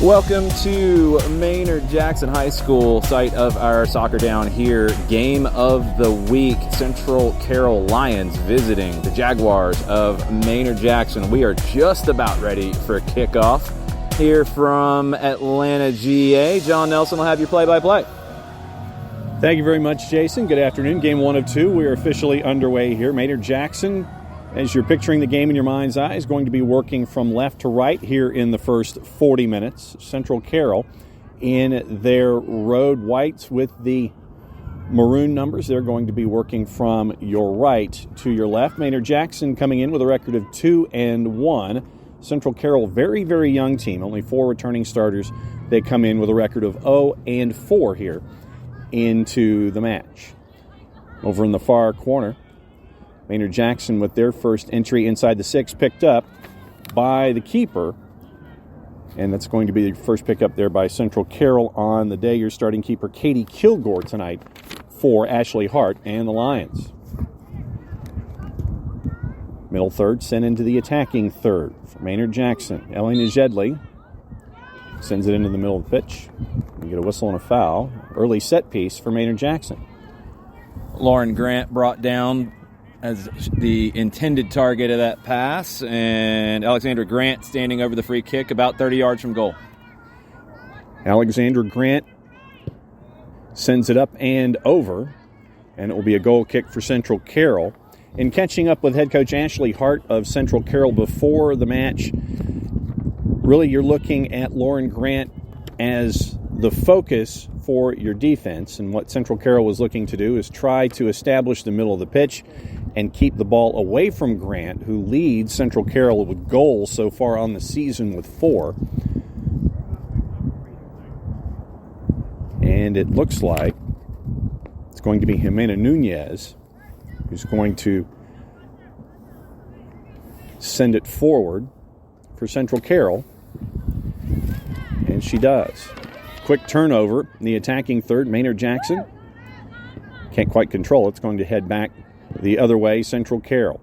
Welcome to Maynard Jackson High School, site of our Soccer Down Here game of the week. Central Carroll Lions visiting the Jaguars of Maynard Jackson. We are just about ready for kickoff here from Atlanta, GA. John Nelson will have your play-by-play. Thank you very much, Jason. Good afternoon. Game 1 of 2. We are officially underway here. Maynard Jackson, as you're picturing the game in your mind's eye, is going to be working from left to right here in the first 40 minutes. Central Carroll in their road whites with the maroon numbers. They're going to be working from your right to your left. Maynard Jackson coming in with a record of 2-1. Central Carroll, very, very young team. Only 4 returning starters. They come in with a record of 0-4 here into the match. Over in the far corner, Maynard Jackson with their first entry inside the 6, picked up by the keeper. And that's going to be the first pickup there by Central Carroll on the day. Your starting keeper, Katie Kilgore, tonight for Ashley Hart and the Lions. Middle third sent into the attacking third for Maynard Jackson. Ellie Najedli sends it into the middle of the pitch. We get a whistle and a foul. Early set piece for Maynard Jackson. Lauren Grant brought down as the intended target of that pass, and Alexandra Grant standing over the free kick about 30 yards from goal. Alexandra Grant sends it up and over, and it will be a goal kick for Central Carroll. In catching up with head coach Ashley Hart of Central Carroll before the match, really you're looking at Lauren Grant as the focus for your defense, and what Central Carroll was looking to do is try to establish the middle of the pitch and keep the ball away from Grant, who leads Central Carroll with goals so far on the season with 4. And it looks like it's going to be Jimena Nunez who's going to send it forward for Central Carroll. And she does. Quick turnover in the attacking third. Maynard Jackson can't quite control it. It's going to head back the other way. Central Carroll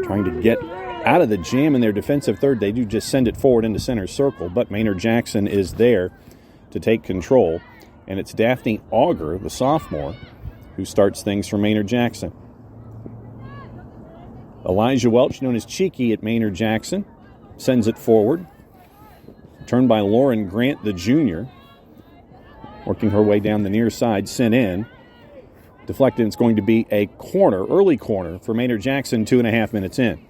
trying to get out of the jam in their defensive third. They do just send it forward into center circle, but Maynard Jackson is there to take control. And it's Daphne Auger, the sophomore, who starts things for Maynard Jackson. Elijah Welch, known as Cheeky at Maynard Jackson, sends it forward. Turned by Lauren Grant, the junior. Working her way down the near side, sent in. Deflected, it's going to be a corner, early corner for Maynard Jackson, 2.5 minutes in.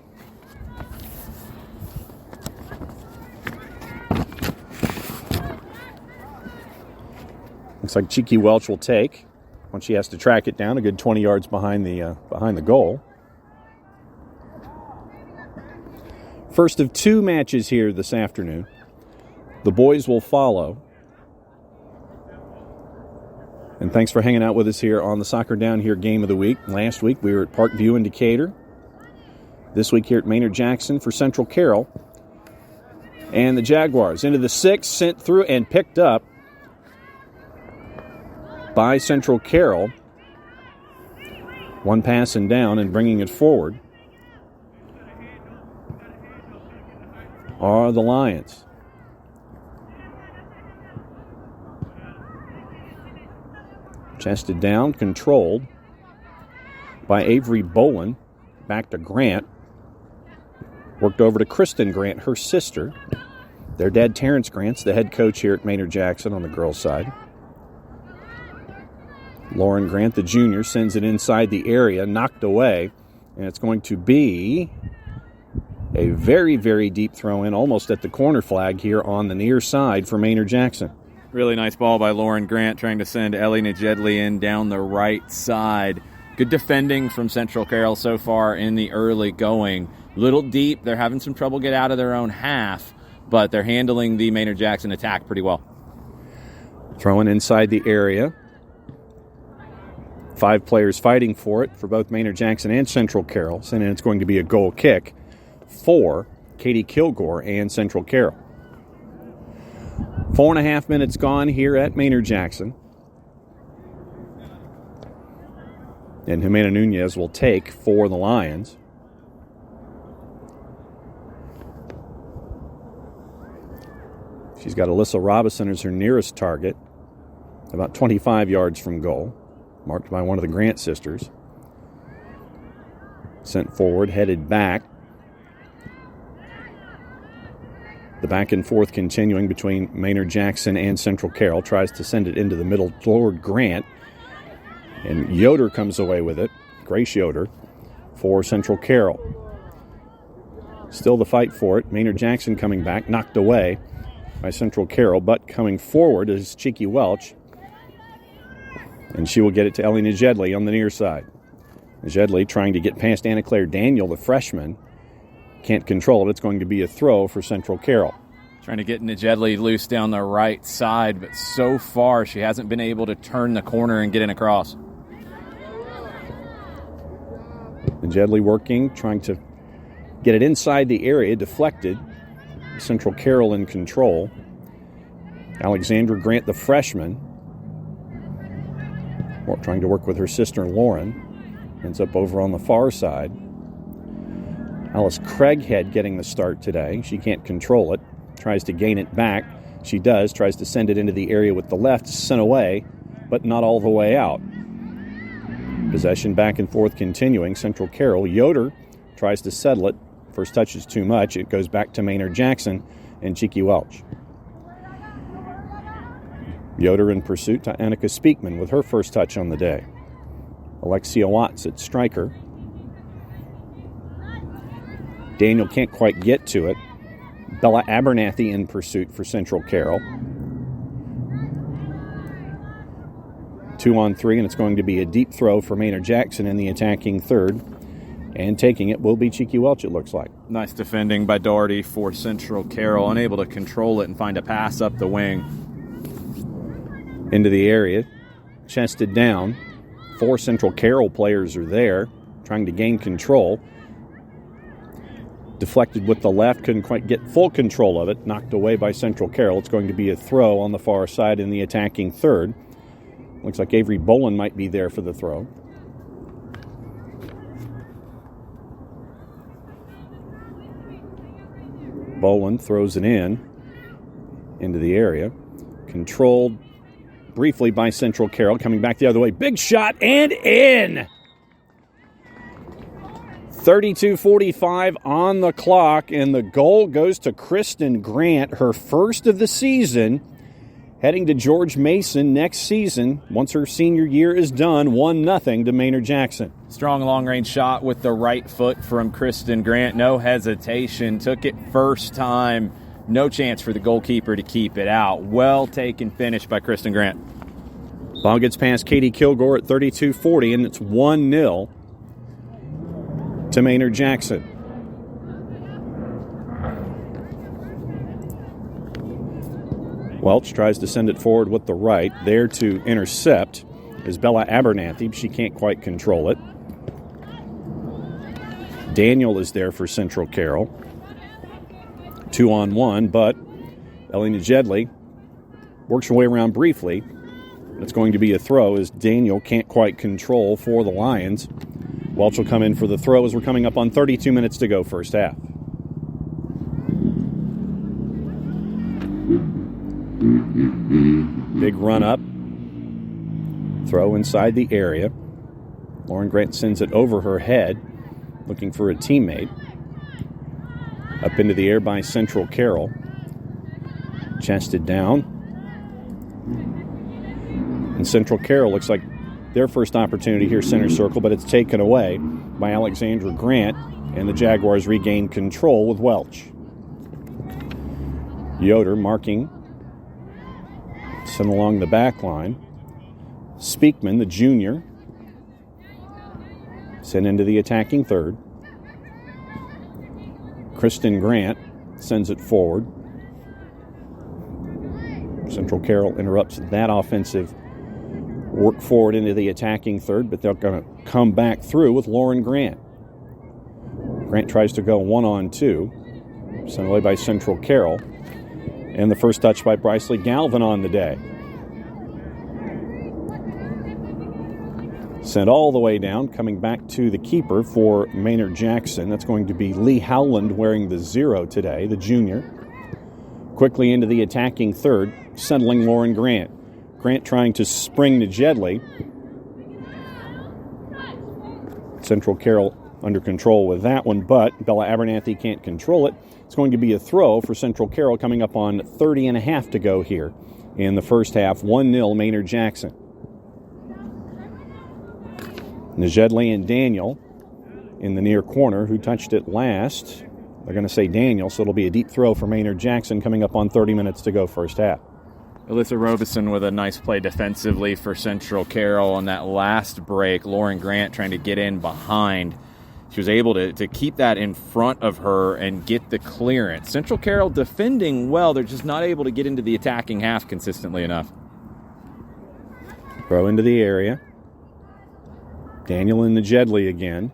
Looks like Cheeky Welch will take. Once she has to track it down, a good 20 yards behind the goal. First of 2 matches here this afternoon. The boys will follow. And thanks for hanging out with us here on the Soccer Down Here Game of the Week. Last week we were at Parkview and Decatur. This week here at Maynard Jackson for Central Carroll. And the Jaguars into the 6, sent through and picked up by Central Carroll. One pass and down, and bringing it forward are the Lions. Chested down, controlled by Avery Boland. Back to Grant. Worked over to Kristen Grant, her sister. Their dad, Terrence Grant's the head coach here at Maynard Jackson on the girls' side. Lauren Grant, the junior, sends it inside the area, knocked away. And it's going to be a very, very deep throw in, almost at the corner flag here on the near side for Maynard Jackson. Really nice ball by Lauren Grant, trying to send Ellie Najedli in down the right side. Good defending from Central Carroll so far in the early going. Little deep. They're having some trouble get out of their own half, but they're handling the Maynard Jackson attack pretty well. Throwing inside the area. 5 players fighting for it for both Maynard Jackson and Central Carroll. And it's going to be a goal kick for Katie Kilgore and Central Carroll. 4.5 minutes gone here at Maynard Jackson. And Jimena Nunez will take for the Lions. She's got Alyssa Robison as her nearest target, about 25 yards from goal, marked by one of the Grant sisters. Sent forward, headed back. The back and forth continuing between Maynard Jackson and Central Carroll. Tries to send it into the middle toward Grant. And Yoder comes away with it. Grace Yoder for Central Carroll. Still the fight for it. Maynard Jackson coming back, knocked away by Central Carroll, but coming forward is Cheeky Welch. And she will get it to Ellie Najedli on the near side. Najedli trying to get past Anna Claire Daniel, the freshman. Can't control it. It's going to be a throw for Central Carroll. Trying to get Najedli loose down the right side, but so far she hasn't been able to turn the corner and get in across. Najedli working, trying to get it inside the area, deflected. Central Carroll in control. Alexandra Grant, the freshman, trying to work with her sister Lauren. Ends up over on the far side. Alice Craighead getting the start today. She can't control it. Tries to gain it back. She does. Tries to send it into the area with the left. Sent away, but not all the way out. Possession back and forth continuing. Central Carroll. Yoder tries to settle it. First touch is too much. It goes back to Maynard Jackson and Cheeky Welch. Yoder in pursuit to Annika Speakman with her first touch on the day. Alexia Watts at striker. Daniel can't quite get to it. Bella Abernathy in pursuit for Central Carroll. 2-on-3, and it's going to be a deep throw for Maynard Jackson in the attacking third. And taking it will be Cheeky Welch, it looks like. Nice defending by Doherty for Central Carroll, unable to control it and find a pass up the wing. Into the area, chested down. 4 Central Carroll players are there, trying to gain control. Deflected with the left, couldn't quite get full control of it. Knocked away by Central Carroll. It's going to be a throw on the far side in the attacking third. Looks like Avery Boland might be there for the throw. Boland throws it into the area. Controlled briefly by Central Carroll, coming back the other way. Big shot and in! 32:45 on the clock, and the goal goes to Kristen Grant, her first of the season, heading to George Mason next season once her senior year is done. 1-0 to Maynard Jackson. Strong long-range shot with the right foot from Kristen Grant. No hesitation. Took it first time. No chance for the goalkeeper to keep it out. Well taken finish by Kristen Grant. Ball gets past Katie Kilgore at 32:40, and it's 1-0 to Maynard Jackson. Welch tries to send it forward with the right. There to intercept is Bella Abernathy. She can't quite control it. Daniel is there for Central Carroll. 2-on-1, but Ellie Najedli works her way around briefly. It's going to be a throw as Daniel can't quite control for the Lions. Welch will come in for the throw as we're coming up on 32 minutes to go first half. Big run up. Throw inside the area. Lauren Grant sends it over her head, looking for a teammate. Up into the air by Central Carroll. Chested down. And Central Carroll looks like their first opportunity here, center circle, but it's taken away by Alexandra Grant, and the Jaguars regain control with Welch. Yoder marking, sent along the back line. Speakman, the junior, sent into the attacking third. Kristen Grant sends it forward. Central Carroll interrupts that offensive work forward into the attacking third, but they're going to come back through with Lauren Grant. Grant tries to go 1-on-2. Sent away by Central Carroll. And the first touch by Brycely Galvin on the day. Sent all the way down, coming back to the keeper for Maynard Jackson. That's going to be Lee Howland wearing the 0 today, the junior. Quickly into the attacking third, settling Lauren Grant. Grant trying to spring to Jedley. Central Carroll under control with that one, but Bella Abernathy can't control it. It's going to be a throw for Central Carroll coming up on 30 and a half to go here in the first half. 1-0 Maynard Jackson. Jedley and Daniel in the near corner. Who touched it last? They're going to say Daniel, so it'll be a deep throw for Maynard Jackson coming up on 30 minutes to go first half. Alyssa Robeson with a nice play defensively for Central Carroll on that last break. Lauren Grant trying to get in behind. She was able to keep that in front of her and get the clearance. Central Carroll defending well. They're just not able to get into the attacking half consistently enough. Throw into the area. Daniel and the Jedley again.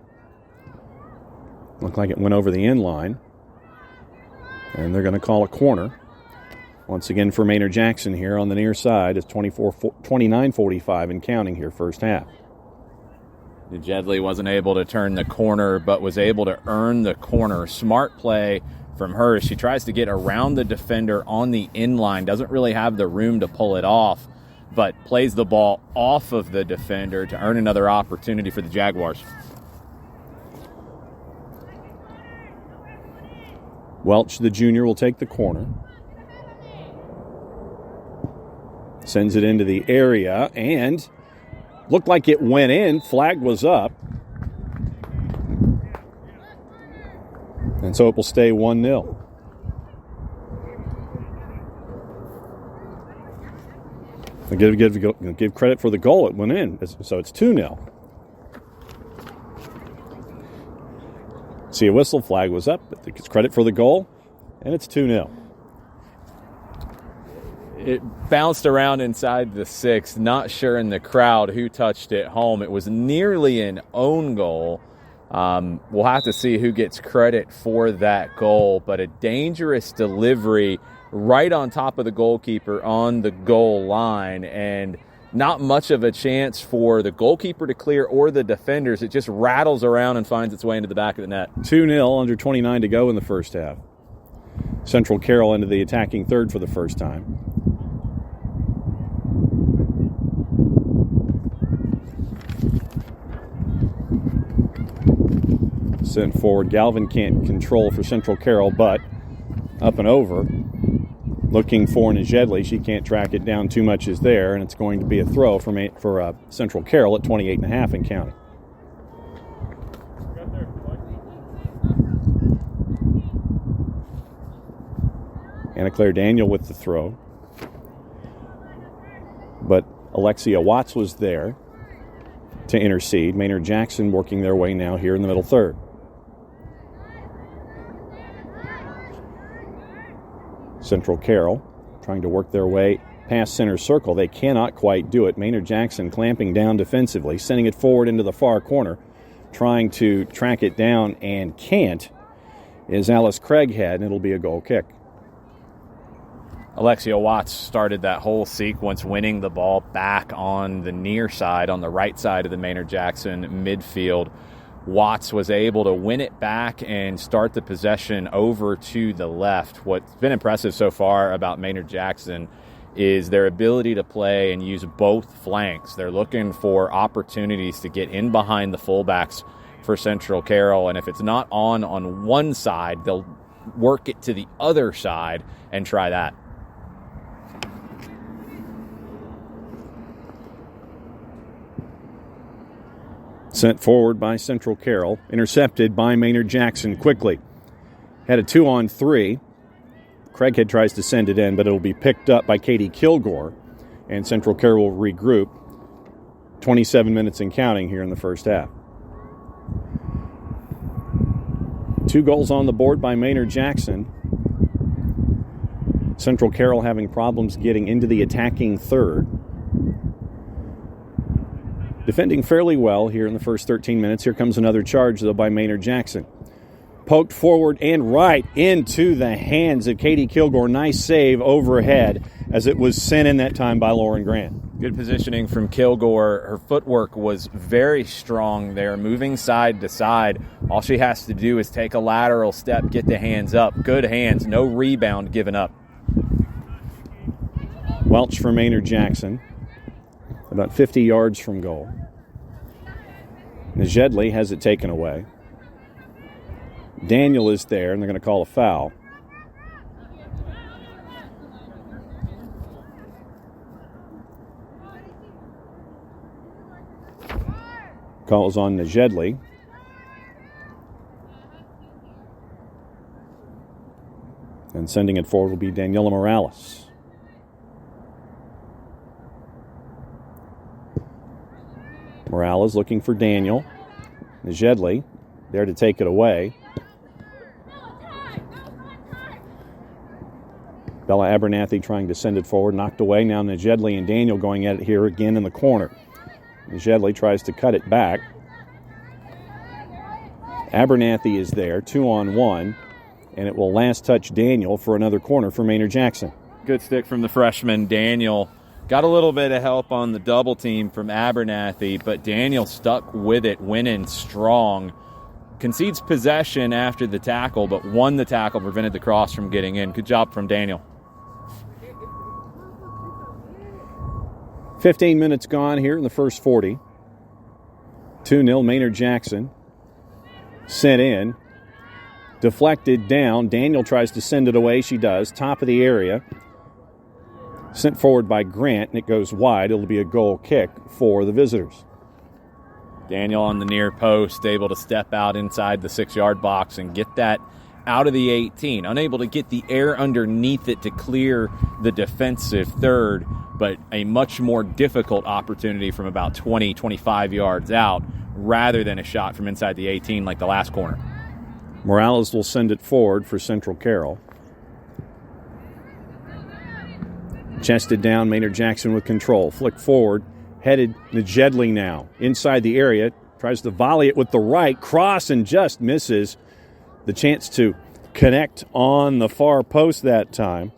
Looked like it went over the end line. And they're going to call a corner. Once again for Maynard Jackson here on the near side. It's 29:45 and counting here first half. Jedley wasn't able to turn the corner, but was able to earn the corner. Smart play from her. She tries to get around the defender on the inline. Doesn't really have the room to pull it off, but plays the ball off of the defender to earn another opportunity for the Jaguars. Welch, the junior, will take the corner. Sends it into the area, and looked like it went in. Flag was up. And so it will stay 1-0. Give credit for the goal. It went in, so it's 2-0. See, a whistle, flag was up. It gets credit for the goal, and it's 2-0. It bounced around inside the 6, not sure in the crowd who touched it home. It was nearly an own goal. We'll have to see who gets credit for that goal, but a dangerous delivery right on top of the goalkeeper on the goal line, and not much of a chance for the goalkeeper to clear or the defenders. It just rattles around and finds its way into the back of the net. 2-0, under 29 to go in the first half. Central Carroll into the attacking third for the first time. Sent forward. Galvin can't control for Central Carroll, but up and over. Looking for Jedley. She can't track it down. Too much is there, and it's going to be a throw for Central Carroll at 28.5 and counting. Anna Claire Daniel with the throw. But Alexia Watts was there to intercede. Maynard Jackson working their way now here in the middle third. Central Carroll trying to work their way past center circle. They cannot quite do it. Maynard Jackson clamping down defensively, sending it forward into the far corner, trying to track it down and can't, is Alice Craighead, and it'll be a goal kick. Alexia Watts started that whole sequence winning the ball back on the near side, on the right side of the Maynard Jackson midfield. Watts was able to win it back and start the possession over to the left. What's been impressive so far about Maynard Jackson is their ability to play and use both flanks. They're looking for opportunities to get in behind the fullbacks for Central Carroll, and if it's not on one side, they'll work it to the other side and try that. Sent forward by Central Carroll. Intercepted by Maynard Jackson quickly. Had a 2-on-3. Craighead tries to send it in, but it'll be picked up by Katie Kilgore. And Central Carroll will regroup. 27 minutes and counting here in the first half. 2 goals on the board by Maynard Jackson. Central Carroll having problems getting into the attacking third. Defending fairly well here in the first 13 minutes. Here comes another charge, though, by Maynard Jackson. Poked forward and right into the hands of Katie Kilgore. Nice save overhead as it was sent in that time by Lauren Grant. Good positioning from Kilgore. Her footwork was very strong there, moving side to side. All she has to do is take a lateral step, get the hands up. Good hands, no rebound given up. Welch for Maynard Jackson, about 50 yards from goal. Najedli has it taken away. Daniel is there, and they're going to call a foul. Calls on Najedli. And sending it forward will be Daniela Morales. Morales looking for Daniel. Najedli there to take it away. Bella Abernathy trying to send it forward, knocked away. Now Najedli and Daniel going at it here again in the corner. Najedli tries to cut it back. Abernathy is there, 2-on-1, and it will last touch Daniel for another corner for Maynard Jackson. Good stick from the freshman, Daniel. Got a little bit of help on the double team from Abernathy, but Daniel stuck with it, winning strong. Concedes possession after the tackle, but won the tackle, prevented the cross from getting in. Good job from Daniel. 15 minutes gone here in the first 40. 2-0 Maynard Jackson. Sent in. Deflected down. Daniel tries to send it away. She does. Top of the area. Sent forward by Grant, and it goes wide. It'll be a goal kick for the visitors. Daniel on the near post, able to step out inside the 6-yard box and get that out of the 18. Unable to get the air underneath it to clear the defensive third, but a much more difficult opportunity from about 20, 25 yards out rather than a shot from inside the 18 like the last corner. Morales will send it forward for Central Carroll. Chested down, Maynard Jackson with control. Flick forward, headed Najedli now. Inside the area, tries to volley it with the right. Cross and just misses. The chance to connect on the far post that time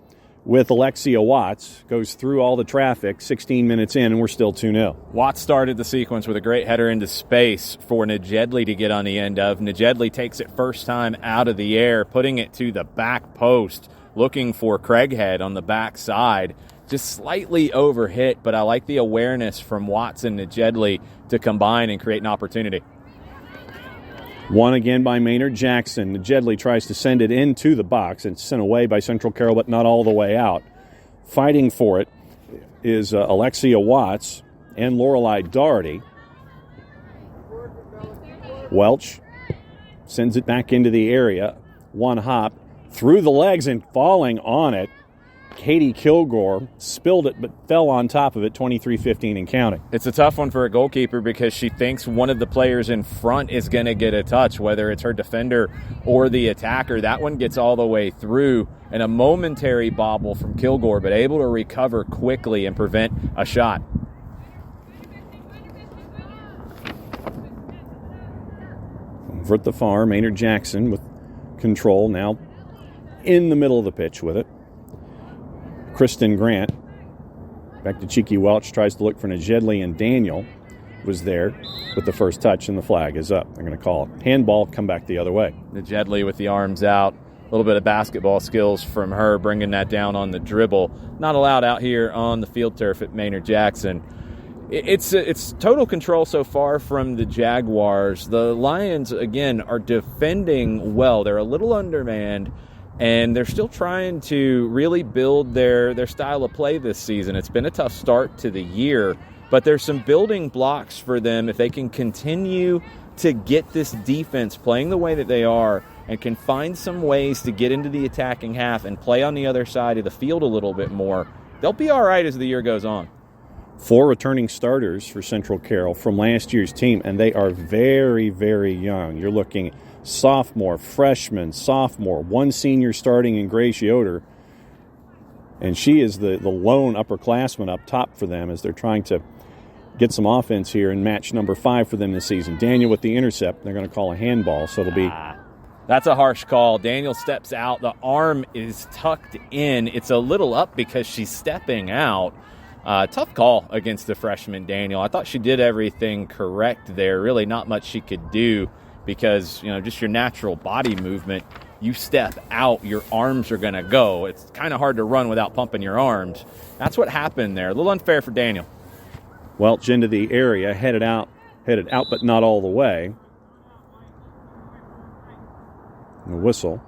with Alexia Watts. Goes through all the traffic, 16 minutes in, and we're still 2-0. Watts started the sequence with a great header into space for Najedli to get on the end of. Najedli takes it first time out of the air, putting it to the back post, looking for Craighead on the back side. Just slightly overhit, but I like the awareness from Watts and Najedli to combine and create an opportunity. One again by Maynard Jackson. Najedli tries to send it into the box and sent away by Central Carroll, but not all the way out. Fighting for it is Alexia Watts and Lorelei Doherty. Welch sends it back into the area. One hop through the legs and falling on it. Katie Kilgore spilled it but fell on top of it, 23-15 and counting. It's a tough one for a goalkeeper because she thinks one of the players in front is going to get a touch, whether it's her defender or the attacker. That one gets all the way through, and a momentary bobble from Kilgore, but able to recover quickly and prevent a shot. Over at the far, Maynard Jackson with control now in the middle of the pitch with it. Kristen Grant, back to Cheeky Welch, tries to look for Najedli, and Daniel was there with the first touch, and the flag is up. They're going to call it handball, come back the other way. Najedli with the arms out, a little bit of basketball skills from her, bringing that down on the dribble. Not allowed out here on the field turf at Maynard Jackson. It's total control so far from the Jaguars. The Lions, again, are defending well. They're a little undermanned, and they're still trying to really build their style of play this season. It's been a tough start to the year, but there's some building blocks for them if they can continue to get this defense playing the way that they are and can find some ways to get into the attacking half and play on the other side of the field a little bit more. They'll be all right as the year goes on. 4 returning starters for Central Carroll from last year's team, and they are very, very young. You're looking sophomore, freshman, sophomore, one senior starting in Grace Yoder. And she is the lone upperclassman up top for them as they're trying to get some offense here in match number 5 for them this season. Daniel with the intercept. They're going to call a handball, so it'll be... That's a harsh call. Daniel steps out. The arm is tucked in. It's a little up because she's stepping out. Tough call against the freshman Daniel. I thought she did everything correct there. Really not much she could do because, just your natural body movement you step out, your arms are going to go. It's kind of hard to run without pumping your arms. That's what happened there. A little unfair for Daniel. Welch into the area, headed out, but not all the way. And the whistle.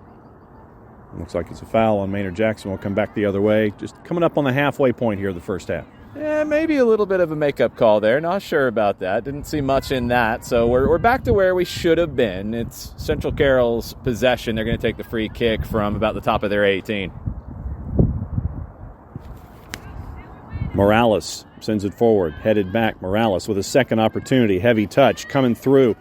Looks like it's a foul on Maynard Jackson. We'll come back the other way. Just coming up on the halfway point here of the first half. Yeah, maybe a little bit of a makeup call there. Not sure about that. Didn't see much in that. So we're back to where we should have been. It's Central Carroll's possession. They're going to take the free kick from about the top of their 18. Morales sends it forward, headed back. Morales with a second opportunity. Heavy touch coming through.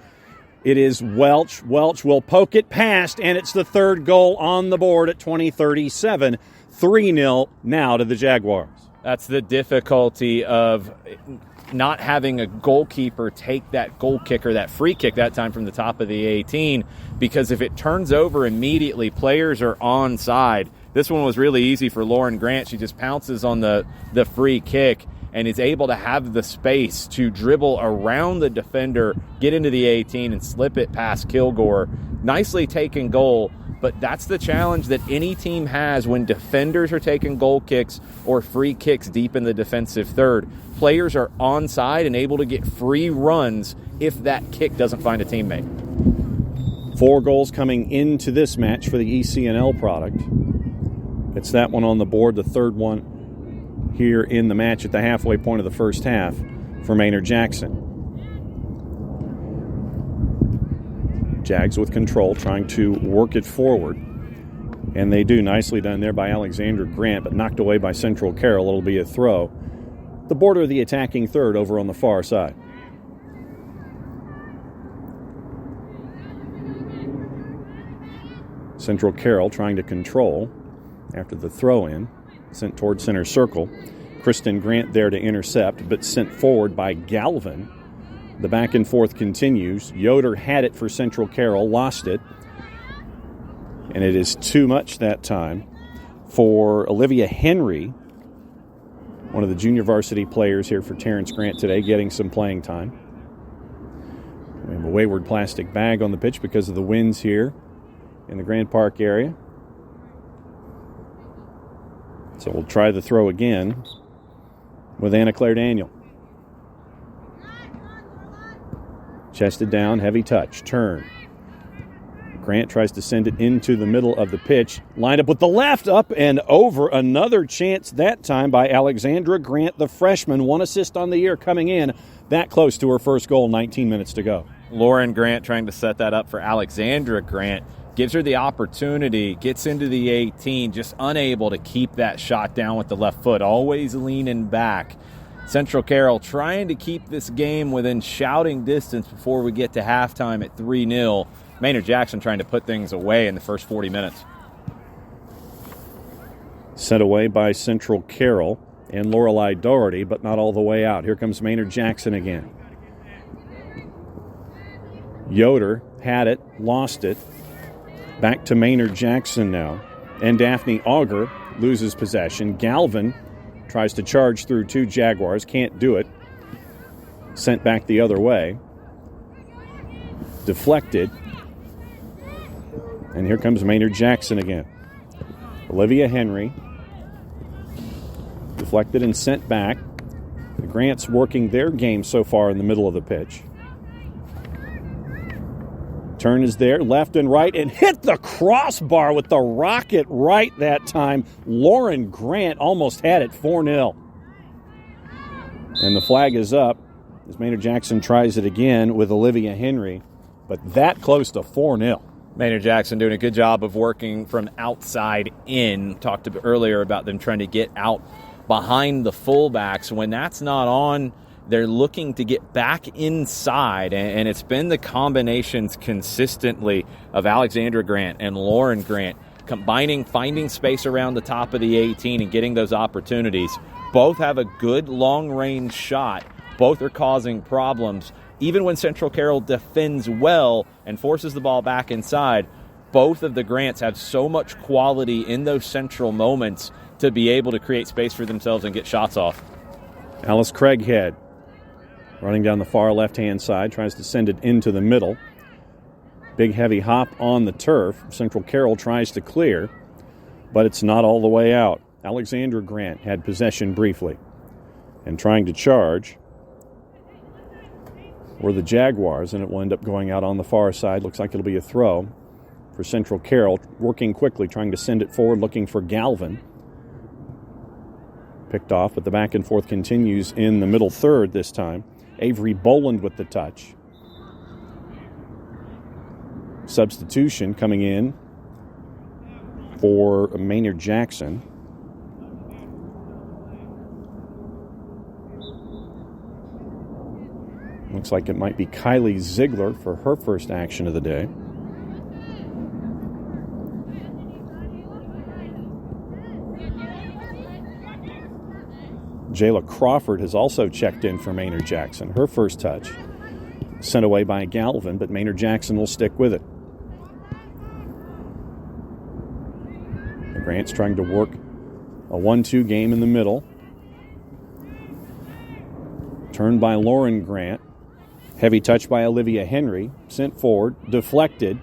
It is Welch. Welch will poke it past, and it's the third goal on the board at 20:37. 3-0 now to the Jaguars. That's the difficulty of not having a goalkeeper take that goal kick or that free kick that time from the top of the 18, because if it turns over immediately, players are onside. This one was really easy for Lauren Grant. She just pounces on the free kick and is able to have the space to dribble around the defender, get into the 18, and slip it past Kilgore. Nicely taken goal. But that's the challenge that any team has when defenders are taking goal kicks or free kicks deep in the defensive third. Players are onside and able to get free runs if that kick doesn't find a teammate. 4 goals coming into this match for the ECNL product. It's that one on the board, the third one here in the match at the halfway point of the first half for Maynard Jackson. Jags with control, trying to work it forward. And they do. Nicely done there by Alexandra Grant, but knocked away by Central Carroll. It'll be a throw. The border of the attacking third over on the far side. Central Carroll trying to control after the throw-in. Sent towards center circle. Kristen Grant there to intercept, but sent forward by Galvin. The back and forth continues. Yoder had it for Central Carroll, lost it. And it is too much that time for Olivia Henry, one of the junior varsity players here for Terrence Grant today, getting some playing time. We have a wayward plastic bag on the pitch because of the winds here in the Grand Park area. So we'll try the throw again with Anna Claire Daniel. Chested down, heavy touch, turn. Grant tries to send it into the middle of the pitch. Lined up with the left, up and over. Another chance that time by Alexandra Grant, the freshman. 1 assist on the year coming in that close to her first goal, 19 minutes to go. Lauren Grant trying to set that up for Alexandra Grant. Gives her the opportunity, gets into the 18, just unable to keep that shot down with the left foot. Always leaning back. Central Carroll trying to keep this game within shouting distance before we get to halftime at 3-0. Maynard Jackson trying to put things away in the first 40 minutes. Set away by Central Carroll and Lorelei Doherty, but not all the way out. Here comes Maynard Jackson again. Yoder had it, lost it. Back to Maynard Jackson now. And Daphne Auger loses possession. Galvin tries to charge through 2 Jaguars. Can't do it. Sent back the other way. Deflected. And here comes Maynard Jackson again. Olivia Henry. Deflected and sent back. The Grants working their game so far in the middle of the pitch. Turn is there, left and right, and hit the crossbar with the rocket right that time. Lauren Grant almost had it, 4-0. And the flag is up as Maynard Jackson tries it again with Olivia Henry, but that close to 4-0. Maynard Jackson doing a good job of working from outside in. Talked earlier about them trying to get out behind the fullbacks. When that's not on, they're looking to get back inside, and it's been the combinations consistently of Alexandra Grant and Lauren Grant combining, finding space around the top of the 18 and getting those opportunities. Both have a good long-range shot. Both are causing problems. Even when Central Carroll defends well and forces the ball back inside, both of the Grants have so much quality in those central moments to be able to create space for themselves and get shots off. Alice Craighead running down the far left-hand side, tries to send it into the middle. Big heavy hop on the turf. Central Carroll tries to clear, but it's not all the way out. Alexandra Grant had possession briefly, and trying to charge were the Jaguars, and it will end up going out on the far side. Looks like it'll be a throw for Central Carroll, working quickly, trying to send it forward, looking for Galvin. Picked off, but the back and forth continues in the middle third this time. Avery Boland with the touch. Substitution coming in for Maynard Jackson. Looks like it might be Kylie Ziegler for her first action of the day. Jayla Crawford has also checked in for Maynard Jackson. Her first touch sent away by Galvin, but Maynard Jackson will stick with it. Grant's trying to work a 1-2 game in the middle. Turned by Lauren Grant. Heavy touch by Olivia Henry. Sent forward, deflected,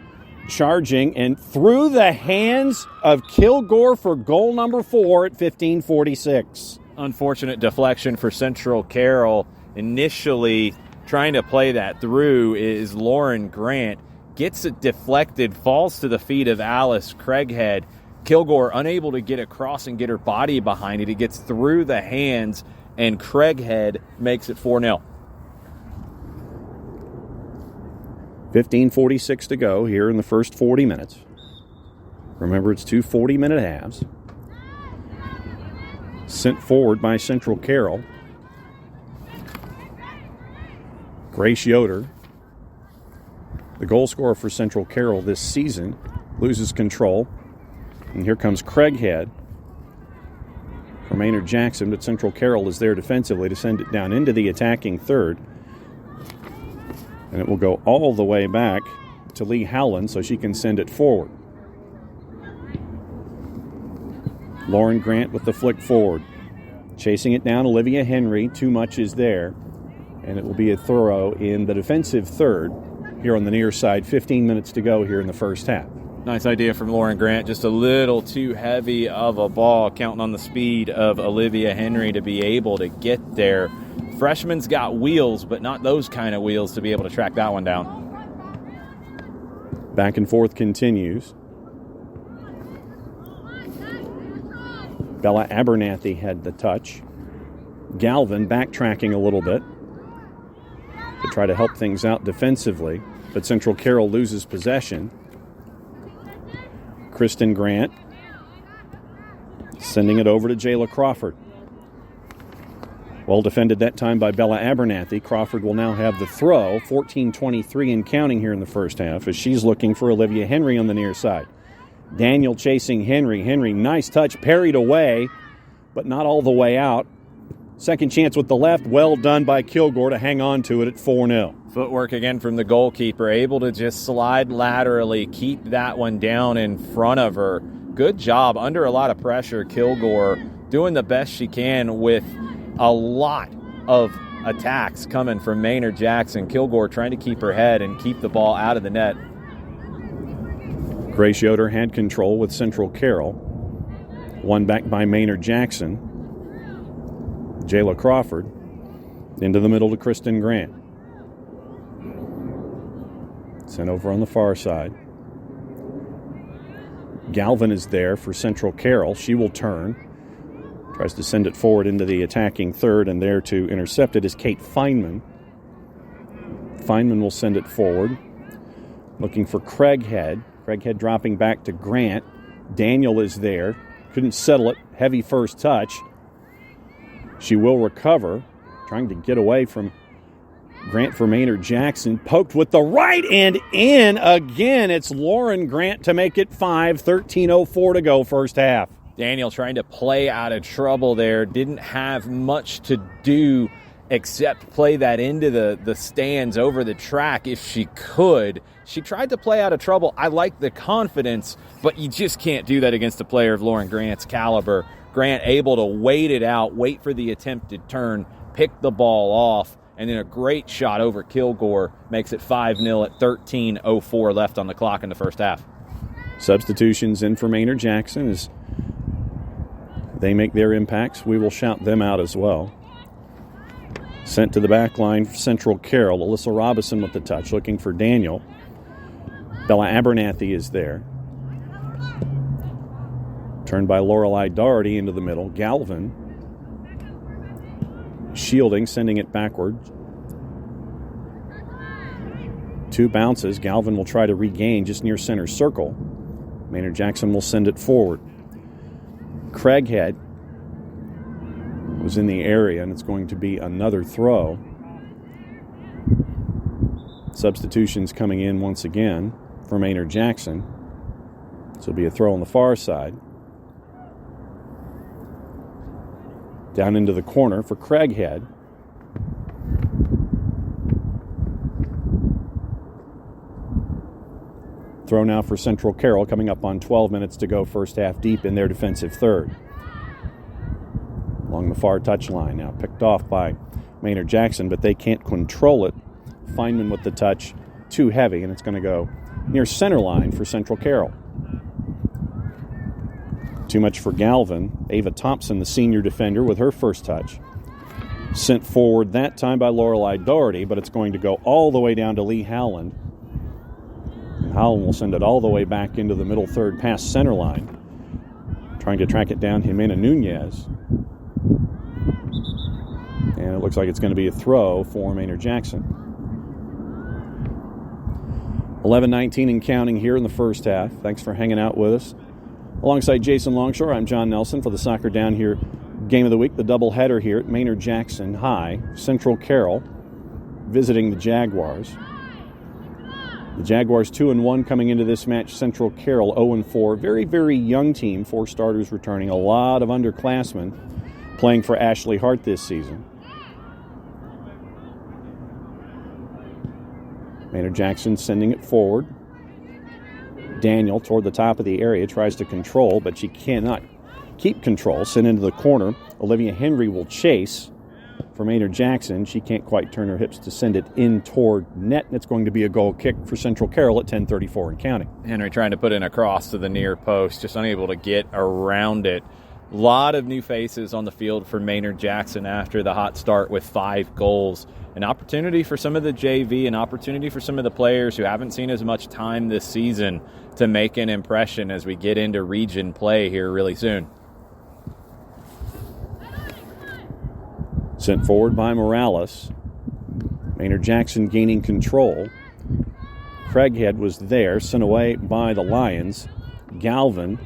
charging, and through the hands of Kilgore for goal number 4 at 15:46. Unfortunate deflection for Central Carroll. Initially trying to play that through is Lauren Grant. Gets it deflected, falls to the feet of Alice Craighead. Kilgore unable to get across and get her body behind it. It gets through the hands, and Craighead makes it 4-0. 15:46 to go here in the first 40 minutes. Remember, it's 2 40-minute halves. Sent forward by Central Carroll. Grace Yoder, the goal scorer for Central Carroll this season, loses control. And here comes Craighead for Maynard Jackson, but Central Carroll is there defensively to send it down into the attacking third. And it will go all the way back to Lee Howland so she can send it forward. Lauren Grant with the flick forward. Chasing it down, Olivia Henry. Too much is there. And it will be a throw in the defensive third here on the near side. 15 minutes to go here in the first half. Nice idea from Lauren Grant. Just a little too heavy of a ball, counting on the speed of Olivia Henry to be able to get there. Freshman's got wheels, but not those kind of wheels to be able to track that one down. Back and forth continues. Bella Abernathy had the touch. Galvin backtracking a little bit to try to help things out defensively, but Central Carroll loses possession. Kristen Grant sending it over to Jayla Crawford. Well defended that time by Bella Abernathy. Crawford will now have the throw. 14:23 and counting here in the first half as she's looking for Olivia Henry on the near side. Daniel chasing Henry. Henry, nice touch, parried away, but not all the way out. Second chance with the left. Well done by Kilgore to hang on to it at 4-0. Footwork again from the goalkeeper, able to just slide laterally, keep that one down in front of her. Good job under a lot of pressure. Kilgore doing the best she can with a lot of attacks coming from Maynard Jackson. Kilgore trying to keep her head and keep the ball out of the net. Grace Yoder had control with Central Carroll. One back by Maynard Jackson. Jayla Crawford into the middle to Kristen Grant. Sent over on the far side. Galvin is there for Central Carroll. She will turn. Tries to send it forward into the attacking third, and there to intercept it is Kate Feynman. Feynman will send it forward. Looking for Craighead. Craighead dropping back to Grant. Daniel is there. Couldn't settle it. Heavy first touch. She will recover. Trying to get away from Grant for Maynard Jackson. Poked with the right and in again. It's Lauren Grant to make it 5. 13:04 to go first half. Daniel trying to play out of trouble there. Didn't have much to do except play that into the stands over the track if she could. She tried to play out of trouble. I like the confidence, but you just can't do that against a player of Lauren Grant's caliber. Grant able to wait it out, wait for the attempted turn, pick the ball off, and then a great shot over Kilgore makes it 5-0 at 13:04 left on the clock in the first half. Substitutions in for Maynard Jackson as they make their impacts. We will shout them out as well. Sent to the back line for Central Carroll. Alyssa Robison with the touch, looking for Daniel. Bella Abernathy is there. Turned by Lorelei Doherty into the middle. Galvin shielding, sending it backward. 2 bounces. Galvin will try to regain just near center circle. Maynard Jackson will send it forward. Craighead was in the area, and it's going to be another throw. Substitutions coming in once again for Maynard Jackson. So it'll be a throw on the far side. Down into the corner for Craighead. Throw now for Central Carroll, coming up on 12 minutes to go, first half, deep in their defensive third. Along the far touchline now, picked off by Maynard Jackson, but they can't control it. Feynman with the touch, too heavy, and it's going to go near center line for Central Carroll. Too much for Galvin. Ava Thompson, the senior defender, with her first touch. Sent forward that time by Lorelei Doherty, but it's going to go all the way down to Lee Howland. Howland will send it all the way back into the middle third past center line. Trying to track it down, Jimena Nunez. And it looks like it's going to be a throw for Maynard Jackson. 11:19 and counting here in the first half. Thanks for hanging out with us. Alongside Jason Longshore, I'm John Nelson for the Soccer Down Here Game of the Week, the doubleheader here at Maynard Jackson High. Central Carroll visiting the Jaguars. The Jaguars 2-1 coming into this match. Central Carroll 0-4. Very, very young team. 4 starters returning. A lot of underclassmen playing for Ashley Hart this season. Maynard Jackson sending it forward. Daniel toward the top of the area tries to control, but she cannot keep control. Sent into the corner. Olivia Henry will chase for Maynard Jackson. She can't quite turn her hips to send it in toward net, and it's going to be a goal kick for Central Carroll at 10:34 and counting. Henry trying to put in a cross to the near post, just unable to get around it. A lot of new faces on the field for Maynard Jackson after the hot start with 5 goals. An opportunity for some of the JV, an opportunity for some of the players who haven't seen as much time this season to make an impression as we get into region play here really soon. Sent forward by Morales. Maynard Jackson gaining control. Craighead was there, sent away by the Lions. Galvin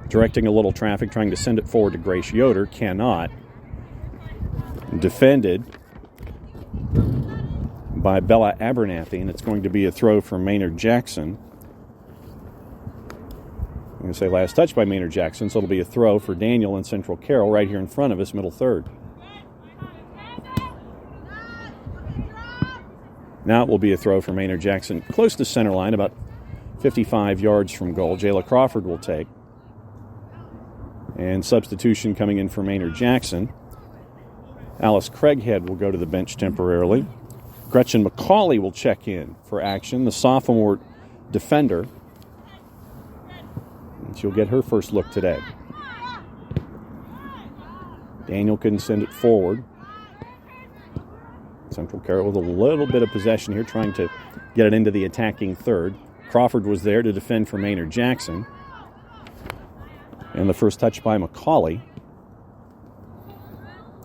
directing a little traffic, trying to send it forward to Grace Yoder. Cannot. Defended by Bella Abernathy, and it's going to be a throw for Maynard Jackson. I'm going to say last touch by Maynard Jackson, so it'll be a throw for Daniel and Central Carroll right here in front of us, middle third. Now it will be a throw for Maynard Jackson, close to center line, about 55 yards from goal. Jayla Crawford will take. And substitution coming in for Maynard Jackson. Alice Craighead will go to the bench temporarily. Gretchen McCauley will check in for action, the sophomore defender. And she'll get her first look today. Daniel can send it forward. Central Carroll with a little bit of possession here, trying to get it into the attacking third. Crawford was there to defend for Maynard Jackson. And the first touch by McCauley.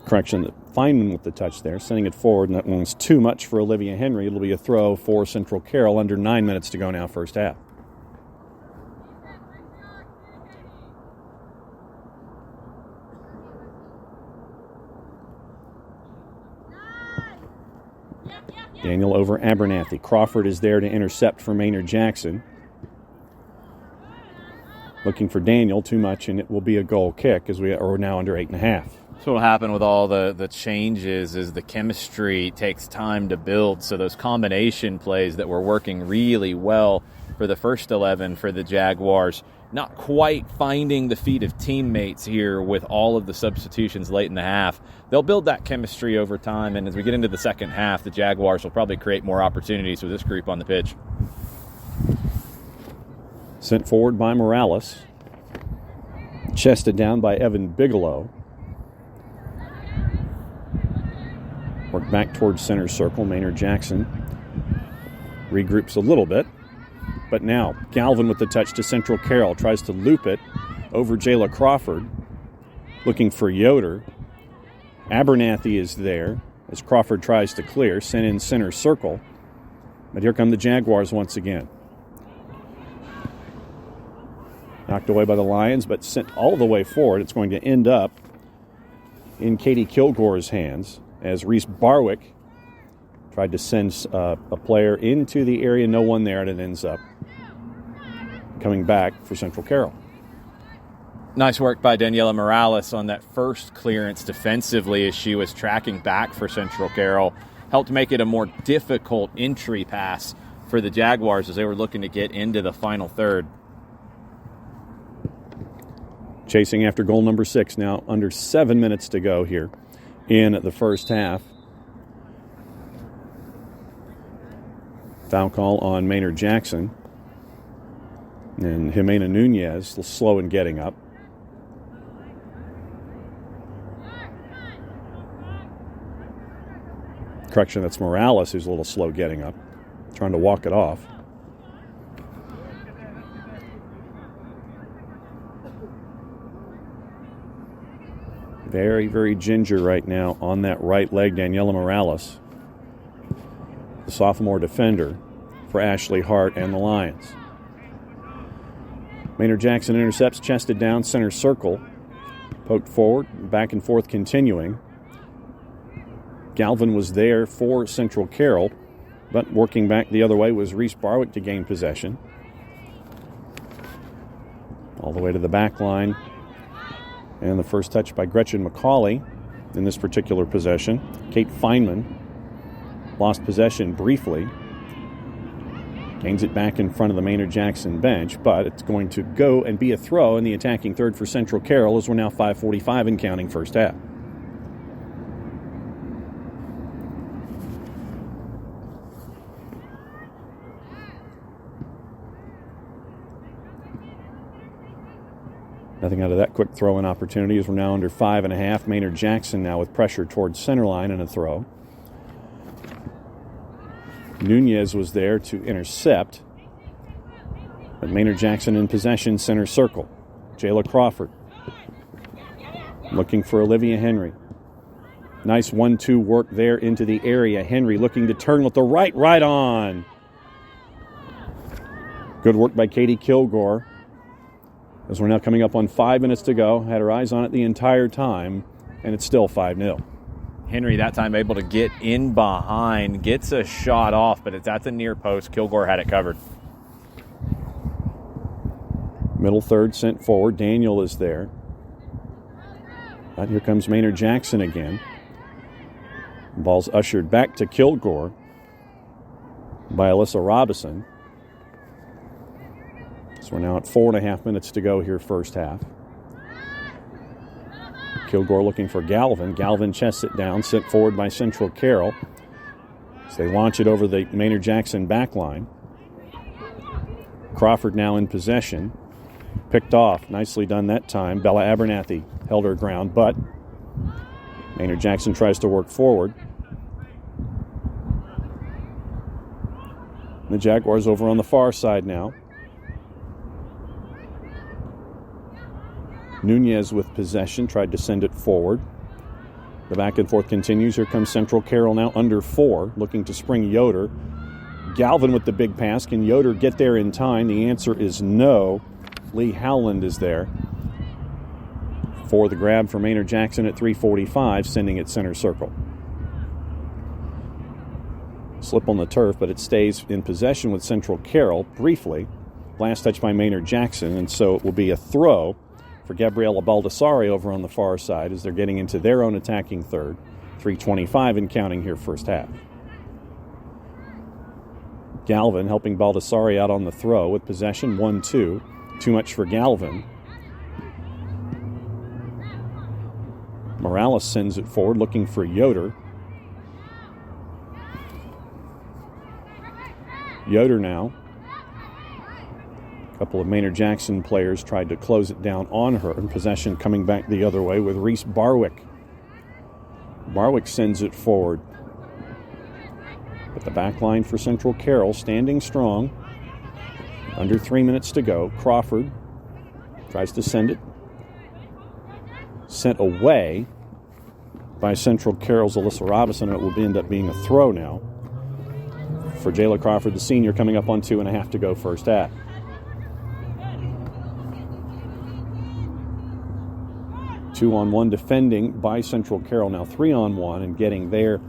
Correction, Feynman with the touch there, sending it forward, and that one's too much for Olivia Henry. It'll be a throw for Central Carroll. Under 9 minutes to go now, first half. Daniel over Abernathy. Crawford is there to intercept for Maynard Jackson. Looking for Daniel, too much, and it will be a goal kick as we are now under 8.5. So what will happen with all the changes is the chemistry takes time to build. So those combination plays that were working really well for the first 11 for the Jaguars. Not quite finding the feet of teammates here with all of the substitutions late in the half. They'll build that chemistry over time, and as we get into the second half, the Jaguars will probably create more opportunities with this group on the pitch. Sent forward by Morales. Chested down by Evan Bigelow. Work back towards center circle. Maynard Jackson regroups a little bit. But now Galvin with the touch to Central Carroll. Tries to loop it over Jayla Crawford. Looking for Yoder. Abernathy is there as Crawford tries to clear. Sent in center circle. But here come the Jaguars once again. Knocked away by the Lions, but sent all the way forward. It's going to end up in Katie Kilgore's hands as Reese Barwick tried to send a player into the area. No one there, and it ends up coming back for Central Carroll. Nice work by Daniela Morales on that first clearance defensively as she was tracking back for Central Carroll. Helped make it a more difficult entry pass for the Jaguars as they were looking to get into the final third. Chasing after goal number 6 now, under 7 minutes to go here in the first half. Foul call on Maynard Jackson. And Jimena Nunez slow in getting up. Correction, that's Morales who's a little slow getting up. Trying to walk it off. Very, very ginger right now on that right leg, Daniela Morales, the sophomore defender for Ashley Hart and the Lions. Maynard Jackson intercepts, chested down, center circle, poked forward, back and forth continuing. Galvin was there for Central Carroll, but working back the other way was Reese Barwick to gain possession. All the way to the back line. And the first touch by Gretchen McCauley in this particular possession. Kate Feynman lost possession briefly. Gains it back in front of the Maynard Jackson bench, but it's going to go and be a throw in the attacking third for Central Carroll as we're now 5:45 and counting first half. Nothing out of that quick throw-in opportunity as we're now under 5.5. Maynard Jackson now with pressure towards center line and a throw. Nunez was there to intercept. But Maynard Jackson in possession, center circle. Jayla Crawford looking for Olivia Henry. Nice 1-2 work there into the area. Henry looking to turn with the right on. Good work by Katie Kilgore. As we're now coming up on 5 minutes to go. Had her eyes on it the entire time, and it's still 5-0. Henry that time able to get in behind, gets a shot off, but it's at the near post. Kilgore had it covered. Middle third sent forward. Daniel is there. But here comes Maynard Jackson again. Ball's ushered back to Kilgore by Alyssa Robison. So we're now at 4.5 minutes to go here first half. Kilgore looking for Galvin. Galvin chests it down, sent forward by Central Carroll. So they launch it over the Maynard Jackson back line. Crawford now in possession. Picked off. Nicely done that time. Bella Abernathy held her ground, but Maynard Jackson tries to work forward. The Jaguars over on the far side now. Nunez with possession, tried to send it forward. The back and forth continues. Here comes Central Carroll now under 4, looking to spring Yoder. Galvin with the big pass. Can Yoder get there in time? The answer is no. Lee Howland is there for the grab for Maynard Jackson at 3:45, sending it center circle. Slip on the turf, but it stays in possession with Central Carroll briefly. Last touch by Maynard Jackson, and so it will be a throw for Gabriella Baldassare over on the far side as they're getting into their own attacking third. 3:25 and counting here first half. Galvin helping Baldessari out on the throw with possession 1-2. Too much for Galvin. Morales sends it forward looking for Yoder. Yoder now. A couple of Maynard Jackson players tried to close it down on her, and possession coming back the other way with Reese Barwick. Barwick sends it forward. But the back line for Central Carroll standing strong. Under 3 minutes to go. Crawford tries to send it. Sent away by Central Carroll's Alyssa Robinson, and it will end up being a throw now for Jayla Crawford, the senior, coming up on 2.5 to go first half. Two-on-one defending by Central Carroll, now 3-on-1, and getting there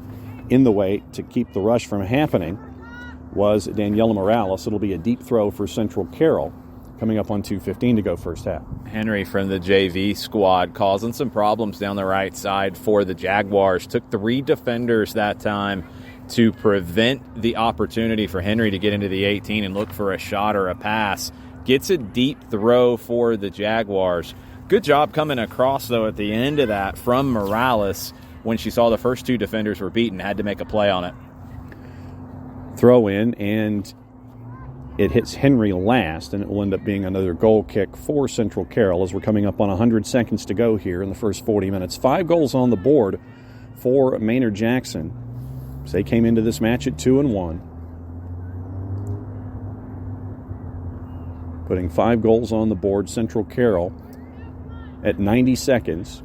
in the way to keep the rush from happening was Daniela Morales. It'll be a deep throw for Central Carroll, coming up on 2:15 to go first half. Henry from the JV squad causing some problems down the right side for the Jaguars. Took 3 defenders that time to prevent the opportunity for Henry to get into the 18 and look for a shot or a pass. Gets a deep throw for the Jaguars. Good job coming across, though, at the end of that from Morales when she saw the first 2 defenders were beaten, had to make a play on it. Throw in, and it hits Henry last, and it will end up being another goal kick for Central Carroll as we're coming up on 100 seconds to go here in the first 40 minutes. 5 goals on the board for Maynard Jackson. So they came into this match at 2-1. Putting 5 goals on the board, Central Carroll at 90 seconds.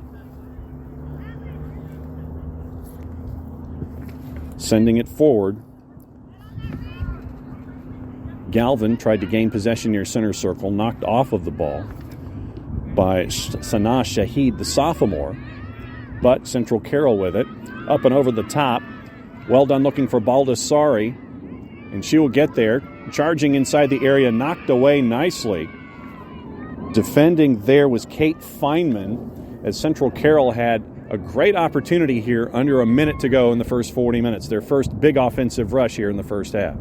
Sending it forward. Galvin tried to gain possession near center circle, knocked off of the ball by Sanaa Shahid, the sophomore. But Central Carroll with it. Up and over the top. Well done looking for Baldessari. And she will get there. Charging inside the area, knocked away nicely. Defending there was Kate Feynman, as Central Carroll had a great opportunity here under a minute to go in the first 40 minutes. Their first big offensive rush here in the first half.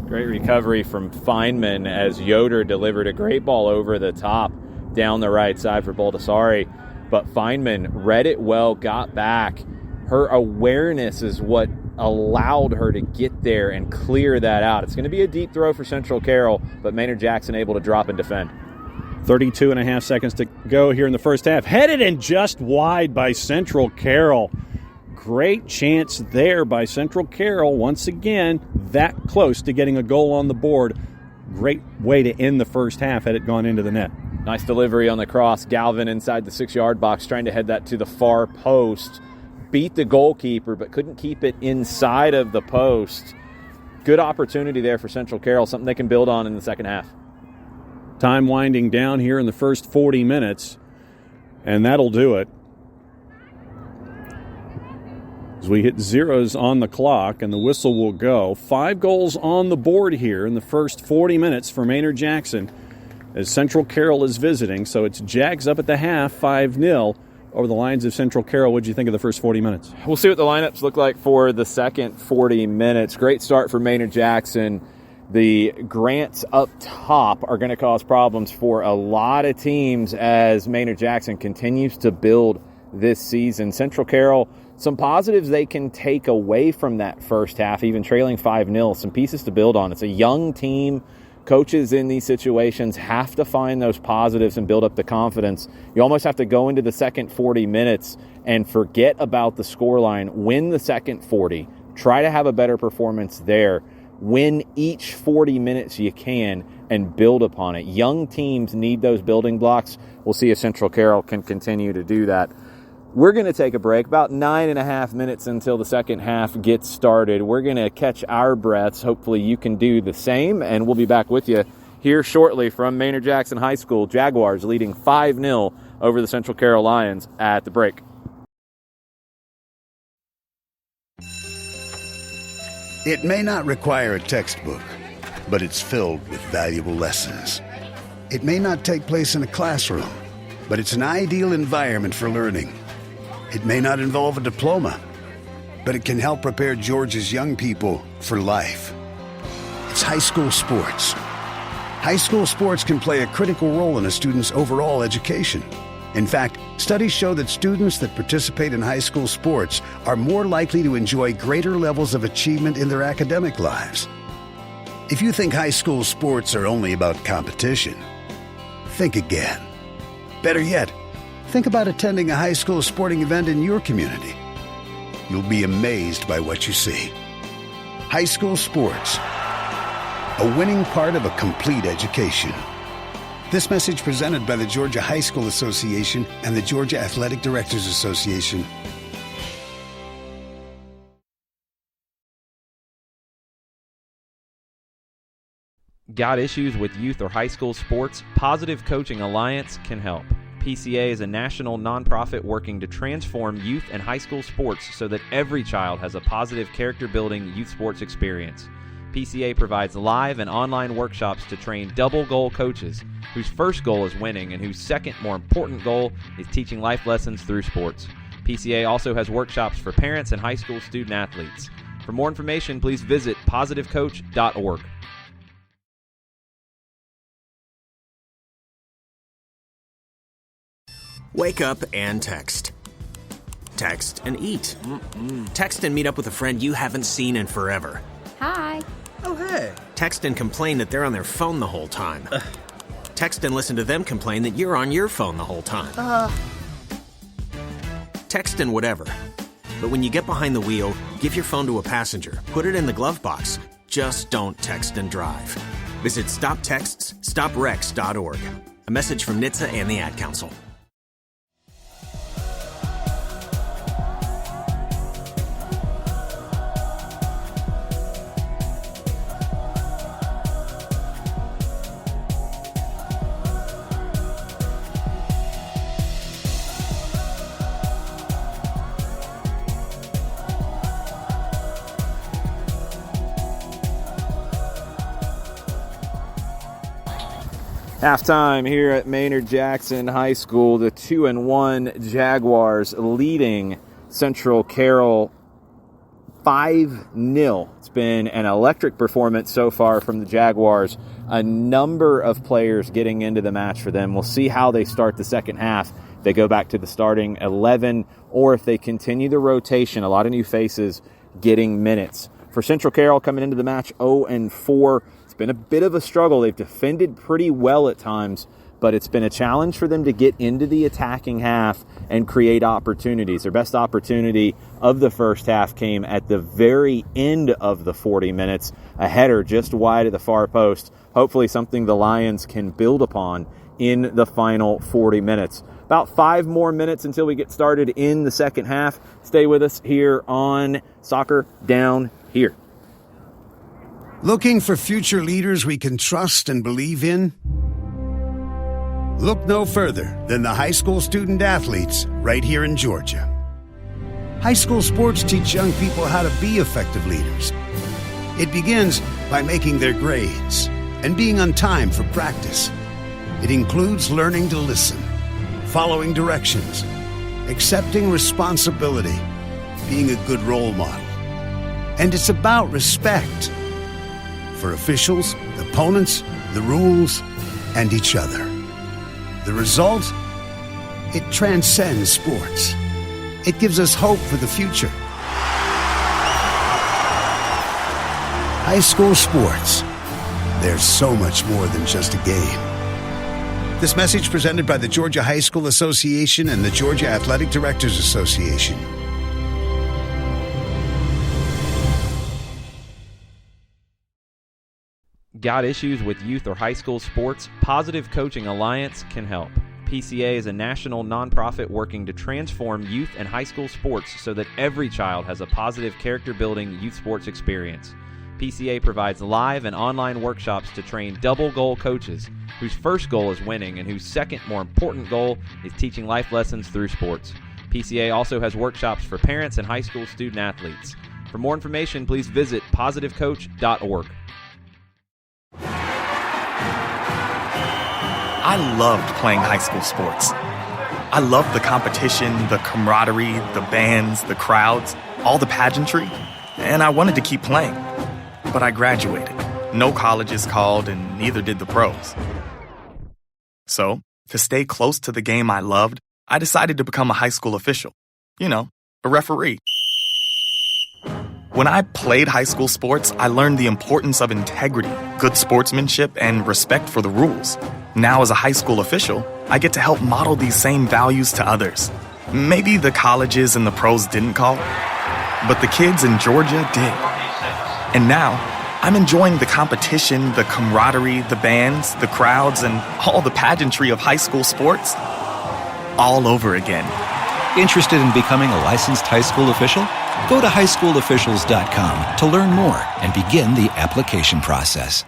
Great recovery from Feynman as Yoder delivered a great ball over the top down the right side for Baldessari. But Feynman read it well, got back. Her awareness is what allowed her to get there and clear that out. It's going to be a deep throw for Central Carroll, but Maynard Jackson able to drop and defend. 32.5 seconds to go here in the first half. Headed and just wide by Central Carroll. Great chance there by Central Carroll. Once again, that close to getting a goal on the board. Great way to end the first half had it gone into the net. Nice delivery on the cross. Galvin inside the 6-yard box trying to head that to the far post. Beat the goalkeeper, but couldn't keep it inside of the post. Good opportunity there for Central Carroll, something they can build on in the second half. Time winding down here in the first 40 minutes, and that'll do it. As we hit zeros on the clock, and the whistle will go. 5 goals on the board here in the first 40 minutes for Maynard Jackson as Central Carroll is visiting. So it's Jags up at the half, 5-0 over the Lions of Central Carroll. What did you think of the first 40 minutes? We'll see what the lineups look like for the second 40 minutes. Great start for Maynard Jackson. The Grants up top are going to cause problems for a lot of teams as Maynard Jackson continues to build this season. Central Carroll, some positives they can take away from that first half, even trailing 5-0, some pieces to build on. It's a young team. Coaches in these situations have to find those positives and build up the confidence. You almost have to go into the second 40 minutes and forget about the scoreline. Win the second 40. Try to have a better performance there. Win each 40 minutes you can and build upon it. Young teams need those building blocks. We'll see if Central Carroll can continue to do that. We're going to take a break, about 9.5 minutes until the second half gets started. We're going to catch our breaths. Hopefully you can do the same, and we'll be back with you here shortly from Maynard Jackson High School. Jaguars leading 5-0 over the Central Carroll Lions at the break. It may not require a textbook, but it's filled with valuable lessons. It may not take place in a classroom, but it's an ideal environment for learning. It may not involve a diploma, but it can help prepare Georgia's young people for life. It's high school sports. High school sports can play a critical role in a student's overall education. In fact, studies show that students that participate in high school sports are more likely to enjoy greater levels of achievement in their academic lives. If you think high school sports are only about competition, think again. Better yet, think about attending a high school sporting event in your community. You'll be amazed by what you see. High school sports, a winning part of a complete education. This message presented by the Georgia High School Association and the Georgia Athletic Directors Association. Got issues with youth or high school sports? Positive Coaching Alliance can help. PCA is a national nonprofit working to transform youth and high school sports so that every child has a positive character-building youth sports experience. PCA provides live and online workshops to train double-goal coaches whose first goal is winning and whose second, more important goal is teaching life lessons through sports. PCA also has workshops for parents and high school student-athletes. For more information, please visit positivecoach.org. Wake up and text. Text and eat. Text and meet up with a friend you haven't seen in forever. Hi. Oh, hey. Text and complain that they're on their phone the whole time. Text and listen to them complain that you're on your phone the whole time. Text and whatever. But when you get behind the wheel, give your phone to a passenger. Put it in the glove box. Just don't text and drive. Visit StopTextsStopWrecks.org. A message from NHTSA and the Ad Council. Halftime here at Maynard Jackson High School. The 2-1 Jaguars leading Central Carroll 5-0. It's been an electric performance so far from the Jaguars. A number of players getting into the match for them. We'll see how they start the second half. If they go back to the starting 11 or if they continue the rotation. A lot of new faces getting minutes. For Central Carroll coming into the match 0-4. Been a bit of a struggle. They've defended pretty well at times, but it's been a challenge for them to get into the attacking half and create opportunities. Their best opportunity of the first half came at the very end of the 40 minutes, a header just wide of the far post. Hopefully something the Lions can build upon in the final 40 minutes. About 5 more minutes until we get started in the second half. Stay with us here on Soccer Down Here. Looking for future leaders we can trust and believe in? Look no further than the high school student athletes right here in Georgia. High school sports teach young people how to be effective leaders. It begins by making their grades and being on time for practice. It includes learning to listen, following directions, accepting responsibility, being a good role model. And it's about respect for officials, opponents, the rules, and each other. The result? It transcends sports. It gives us hope for the future. High school sports. There's so much more than just a game. This message presented by the Georgia High School Association and the Georgia Athletic Directors Association. Got issues with youth or high school sports? Positive Coaching Alliance can help. PCA is a national nonprofit working to transform youth and high school sports so that every child has a positive character-building youth sports experience. PCA provides live and online workshops to train double-goal coaches whose first goal is winning and whose second, more important goal is teaching life lessons through sports. PCA also has workshops for parents and high school student-athletes. For more information, please visit positivecoach.org. I loved playing high school sports. I loved the competition, the camaraderie, the bands, the crowds, all the pageantry, and I wanted to keep playing. But I graduated. No colleges called, and neither did the pros. So, to stay close to the game I loved, I decided to become a high school official. You know, a referee. When I played high school sports, I learned the importance of integrity, good sportsmanship, and respect for the rules. Now, as a high school official, I get to help model these same values to others. Maybe the colleges and the pros didn't call, but the kids in Georgia did. And now, I'm enjoying the competition, the camaraderie, the bands, the crowds, and all the pageantry of high school sports all over again. Interested in becoming a licensed high school official? Go to highschoolofficials.com to learn more and begin the application process.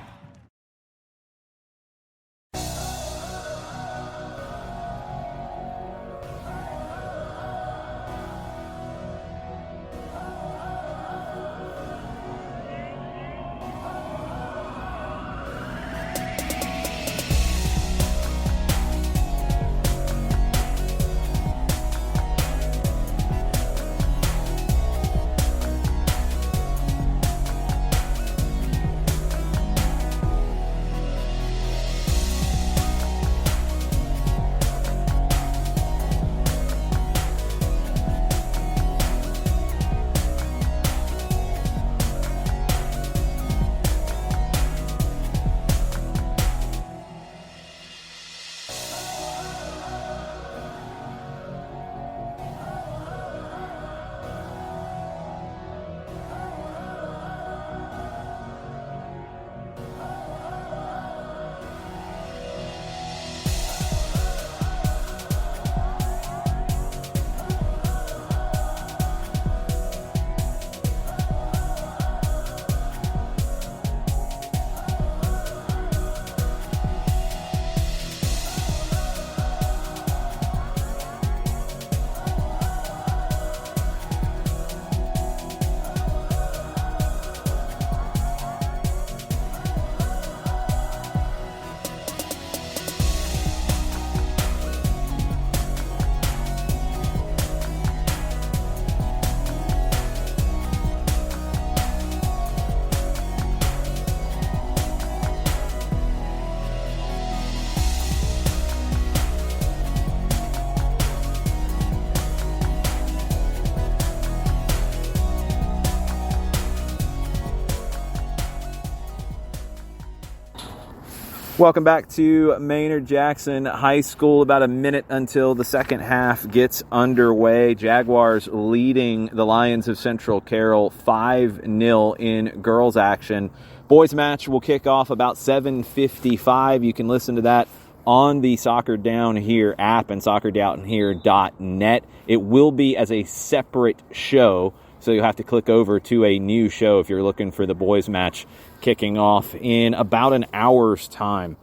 Welcome back to Maynard Jackson High School. About a minute until the second half gets underway. Jaguars leading the Lions of Central Carroll 5-0 in girls action. Boys match will kick off about 7:55. You can listen to that on the Soccer Down Here app and soccerdownhere.net. It will be as a separate show, so you'll have to click over to a new show if you're looking for the boys match kicking off in about an hour's time.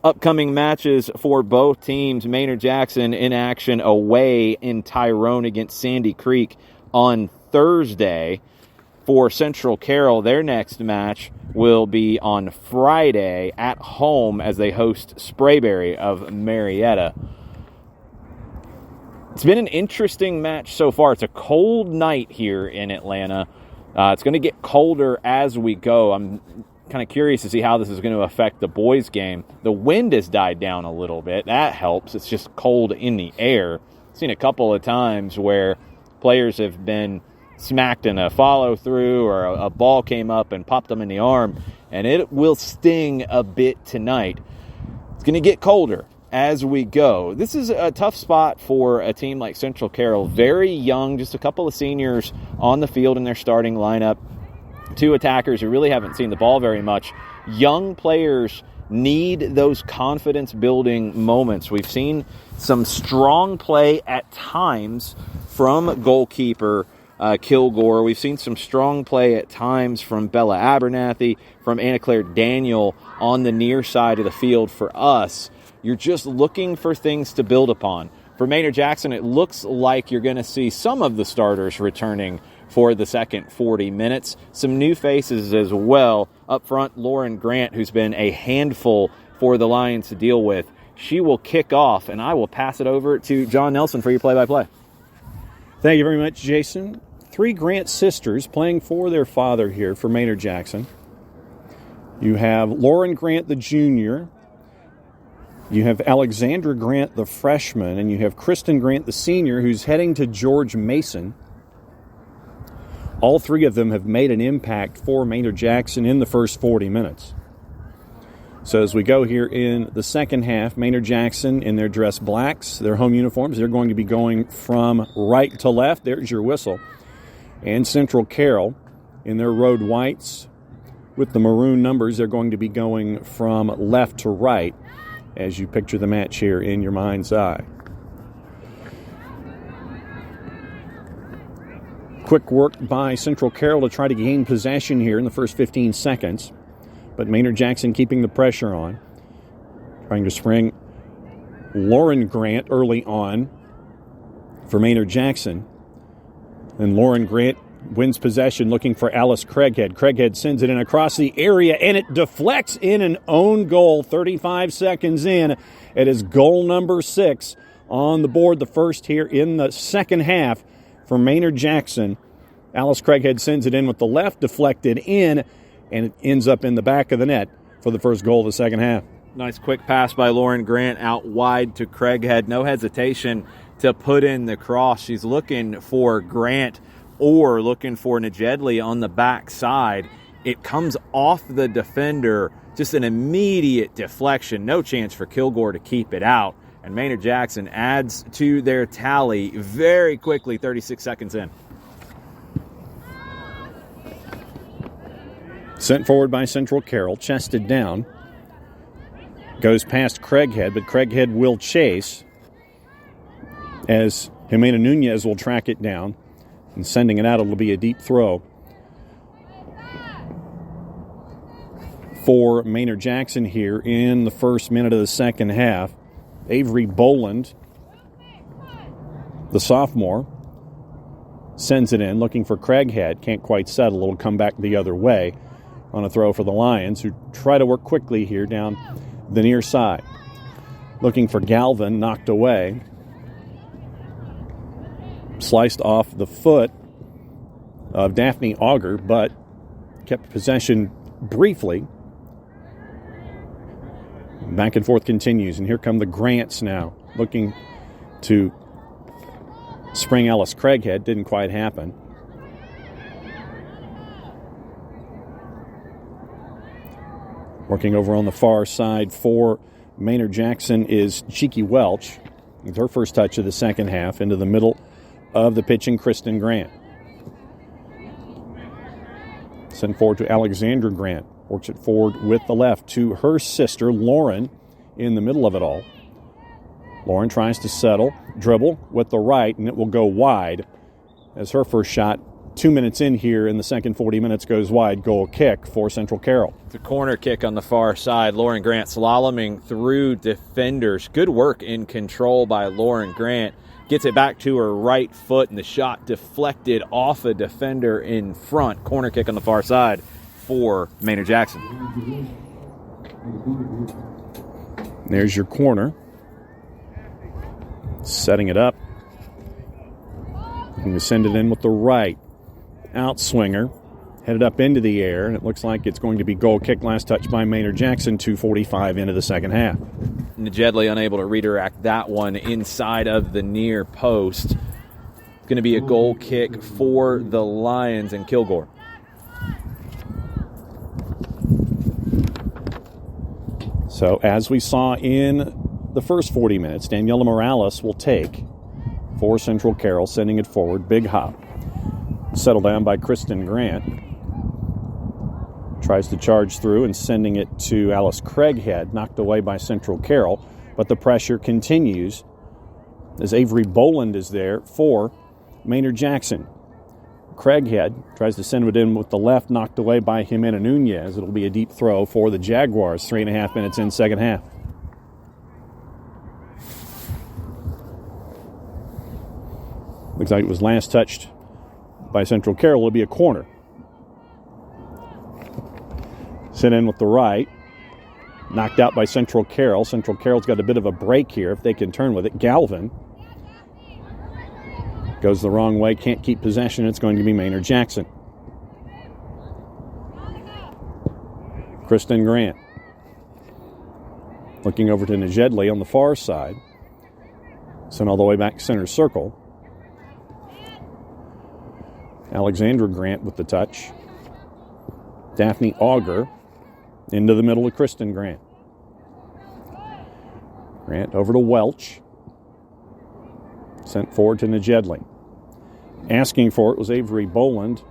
Upcoming matches for both teams: Maynard Jackson in action away in Tyrone against Sandy Creek on Thursday. For Central Carroll, their next match will be on Friday at home as they host Sprayberry of Marietta. It's been an interesting match so far. It's a cold night here in Atlanta. It's going to get colder as we go. I'm kind of curious to see how this is going to affect the boys' game. The wind has died down a little bit. That helps. It's just cold in the air. I've seen a couple of times where players have been smacked in a follow-through or a ball came up and popped them in the arm, and it will sting a bit tonight. It's going to get colder as we go. This is a tough spot for a team like Central Carroll. Very young, just a couple of seniors on the field in their starting lineup. Two attackers who really haven't seen the ball very much. Young players need those confidence-building moments. We've seen some strong play at times from goalkeeper Kilgore. We've seen some strong play at times from Bella Abernathy, from Anna Claire Daniel on the near side of the field for us. You're just looking for things to build upon. For Maynard Jackson, it looks like you're going to see some of the starters returning for the second 40 minutes. Some new faces as well. Up front, Lauren Grant, who's been a handful for the Lions to deal with. She will kick off, and I will pass it over to John Nelson for your play-by-play. Thank you very much, Jason. 3 Grant sisters playing for their father here for Maynard Jackson. You have Lauren Grant, the junior. You have Alexandra Grant, the freshman. And you have Kristen Grant, the senior, who's heading to George Mason. All three of them have made an impact for Maynard Jackson in the first 40 minutes. So as we go here in the second half, Maynard Jackson in their dress blacks, their home uniforms, they're going to be going from right to left. There's your whistle. And Central Carroll in their road whites with the maroon numbers, they're going to be going from left to right as you picture the match here in your mind's eye. Quick work by Central Carroll to try to gain possession here in the first 15 seconds. But Maynard Jackson keeping the pressure on. Trying to spring Lauren Grant early on for Maynard Jackson. And Lauren Grant wins possession looking for Alice Craighead. Craighead sends it in across the area, and it deflects in an own goal 35 seconds in. It is goal number 6 on the board, the first here in the second half for Maynard Jackson. Alice Craighead sends it in with the left, deflected in, and it ends up in the back of the net for the first goal of the second half. Nice quick pass by Lauren Grant out wide to Craighead. No hesitation to put in the cross. She's looking for Grant or looking for Najedli on the back side. It comes off the defender. Just an immediate deflection. No chance for Kilgore to keep it out. And Maynard Jackson adds to their tally very quickly, 36 seconds in. Sent forward by Central Carroll, chested down. Goes past Craighead, but Craighead will chase as Jimena Nunez will track it down. And sending it out, it'll be a deep throw for Maynard Jackson here in the first minute of the second half. Avery Boland, the sophomore, sends it in, looking for Craighead. Can't quite settle. It'll come back the other way on a throw for the Lions, who try to work quickly here down the near side. Looking for Galvin, knocked away. Sliced off the foot of Daphne Auger, but kept possession briefly. Back and forth continues, and here come the Grants now, looking to spring Alice Craighead. Didn't quite happen. Working over on the far side for Maynard Jackson is Cheeky Welch. It's her first touch of the second half into the middle of the pitching Kristen Grant. Sent forward to Alexandra Grant. Works it forward with the left to her sister, Lauren, in the middle of it all. Lauren tries to settle, dribble with the right, and it will go wide as her first shot 2 minutes in here in the second 40 minutes goes wide. Goal kick for Central Carroll. It's a corner kick on the far side. Lauren Grant slaloming through defenders. Good work in control by Lauren Grant. Gets it back to her right foot, and the shot deflected off a defender in front. Corner kick on the far side for Maynard Jackson. There's your corner. Setting it up. Looking to send it in with the right. Outswinger. Headed up into the air, and it looks like it's going to be goal kick. Last touch by Maynard Jackson, 2:45 into the second half. Najedli unable to redirect that one inside of the near post. It's going to be a goal kick for the Lions and Kilgore. So as we saw in the first 40 minutes, Daniela Morales will take for Central Carroll, sending it forward. Big hop. Settled down by Kristen Grant. Tries to charge through and sending it to Alice Craighead, knocked away by Central Carroll. But the pressure continues as Avery Boland is there for Maynard Jackson. Craighead tries to send it in with the left, knocked away by Jimena Nunez. It'll be a deep throw for the Jaguars, 3.5 minutes in second half. Looks like it was last touched by Central Carroll. It'll be a corner. Sent in with the right. Knocked out by Central Carroll. Central Carroll's got a bit of a break here if they can turn with it. Galvin goes the wrong way. Can't keep possession. It's going to be Maynard Jackson. Kristen Grant looking over to Najedli on the far side. Sent all the way back center circle. Alexandra Grant with the touch. Daphne Auger into the middle of Kristen Grant. Grant over to Welch. Sent forward to Najedli. Asking for it was Avery Boland.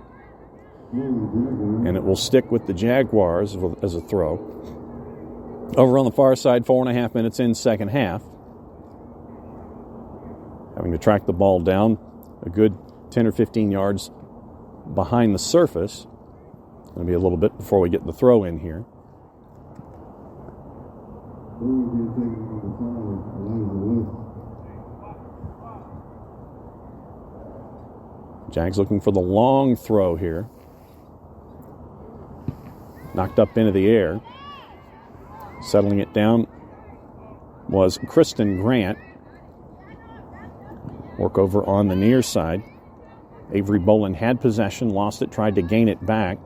And it will stick with the Jaguars as a throw. Over on the far side, 4.5 minutes in second half. Having to track the ball down a good 10 or 15 yards behind the surface. It's going to be a little bit before we get the throw in here. Jags looking for the long throw here. Knocked up into the air. Settling it down was Kristen Grant. Work over on the near side. Avery Boland had possession, lost it, tried to gain it back.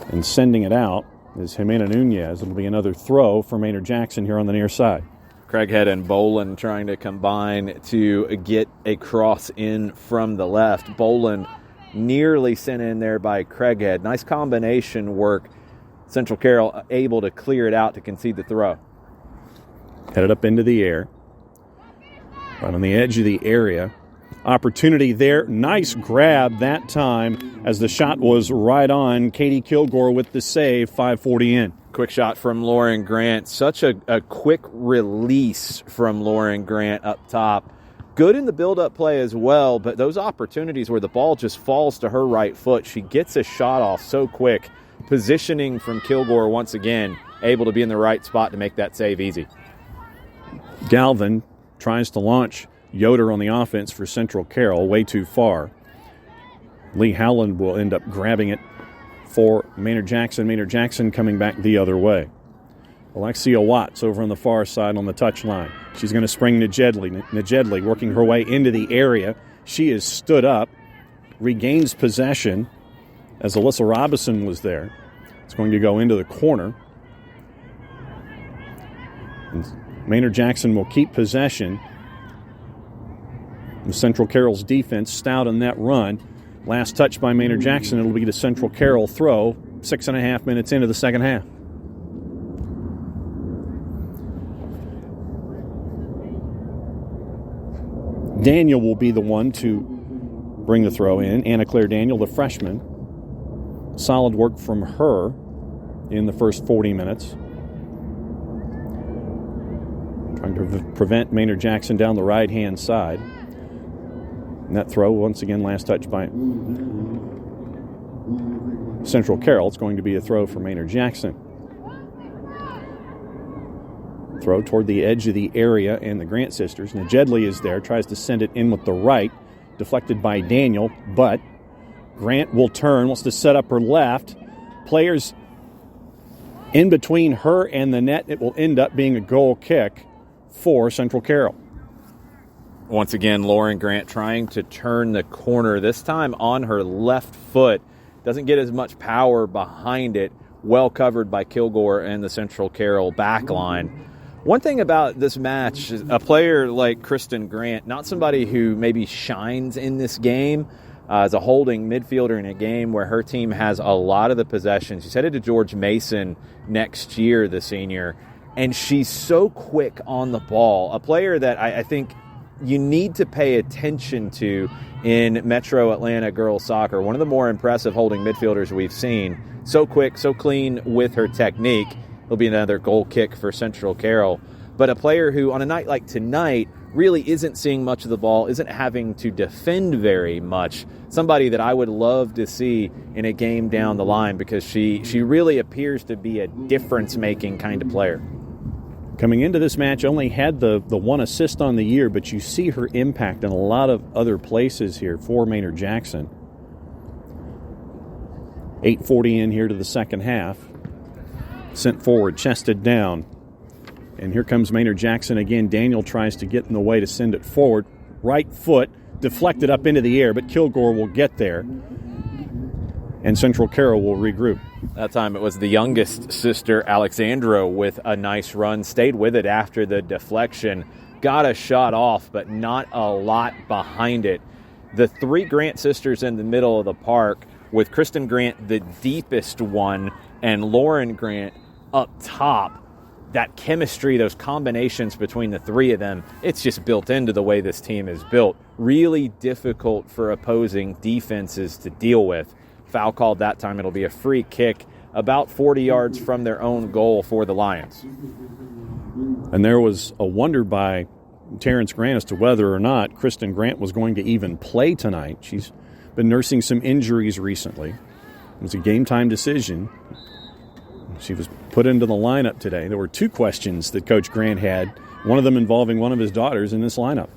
And sending it out is Jimena Nunez. It'll be another throw for Maynard Jackson here on the near side. Craighead and Boland trying to combine to get a cross in from the left. Boland nearly sent in there by Craighead. Nice combination work. Central Carroll able to clear it out to concede the throw. Headed up into the air. Right on the edge of the area. Opportunity there. Nice grab that time as the shot was right on. Katie Kilgore with the save, 5:40 in. Quick shot from Lauren Grant. Such a quick release from Lauren Grant up top. Good in the build-up play as well, but those opportunities where the ball just falls to her right foot, she gets a shot off so quick. Positioning from Kilgore once again, able to be in the right spot to make that save easy. Galvin tries to launch Yoder on the offense for Central Carroll, way too far. Lee Howland will end up grabbing it for Maynard Jackson. Maynard Jackson coming back the other way. Alexia Watts over on the far side on the touch line. She's going to spring Najedli. Najedli working her way into the area. She is stood up, regains possession as Alyssa Robinson was there. It's going to go into the corner. And Maynard Jackson will keep possession. The Central Carroll's defense stout in that run. Last touch by Maynard Jackson. It'll be the Central Carroll throw 6.5 minutes into the second half. Daniel will be the one to bring the throw in. Anna Claire Daniel, the freshman. Solid work from her in the first 40 minutes. Trying to prevent Maynard Jackson down the right-hand side. And that throw, once again, last touch by Central Carroll. It's going to be a throw for Maynard Jackson. Throw toward the edge of the area and the Grant sisters. Najedli is there, tries to send it in with the right. Deflected by Daniel, but Grant will turn, wants to set up her left. Players in between her and the net. It will end up being a goal kick for Central Carroll. Once again, Lauren Grant trying to turn the corner, this time on her left foot. Doesn't get as much power behind it. Well covered by Kilgore and the Central Carroll back line. One thing about this match is a player like Kristen Grant, not somebody who maybe shines in this game as a holding midfielder in a game where her team has a lot of the possession. She's headed to George Mason next year, the senior, and she's so quick on the ball. A player that I think you need to pay attention to in Metro Atlanta girls soccer. One of the more impressive holding midfielders we've seen. So quick, so clean with her technique. It'll be another goal kick for Central Carroll. But a player who, on a night like tonight, really isn't seeing much of the ball, isn't having to defend very much. Somebody that I would love to see in a game down the line because she really appears to be a difference-making kind of player. Coming into this match, only had the one assist on the year, but you see her impact in a lot of other places here for Maynard Jackson. 8:40 in here to the second half. Sent forward, chested down. And here comes Maynard Jackson again. Daniel tries to get in the way to send it forward. Right foot deflected up into the air, but Kilgore will get there. And Central Carroll will regroup. That time it was the youngest sister, Alexandra, with a nice run. Stayed with it after the deflection. Got a shot off, but not a lot behind it. The three Grant sisters in the middle of the park, with Kristen Grant the deepest one and Lauren Grant up top. That chemistry, those combinations between the three of them, it's just built into the way this team is built. Really difficult for opposing defenses to deal with. Foul called that time. It'll be a free kick about 40 yards from their own goal for the Lions. And there was a wonder by Terrence Grant as to whether or not Kristen Grant was going to even play tonight. She's been nursing some injuries recently. It was a game-time decision. She was put into the lineup today. There were two questions that Coach Grant had, one of them involving one of his daughters in this lineup.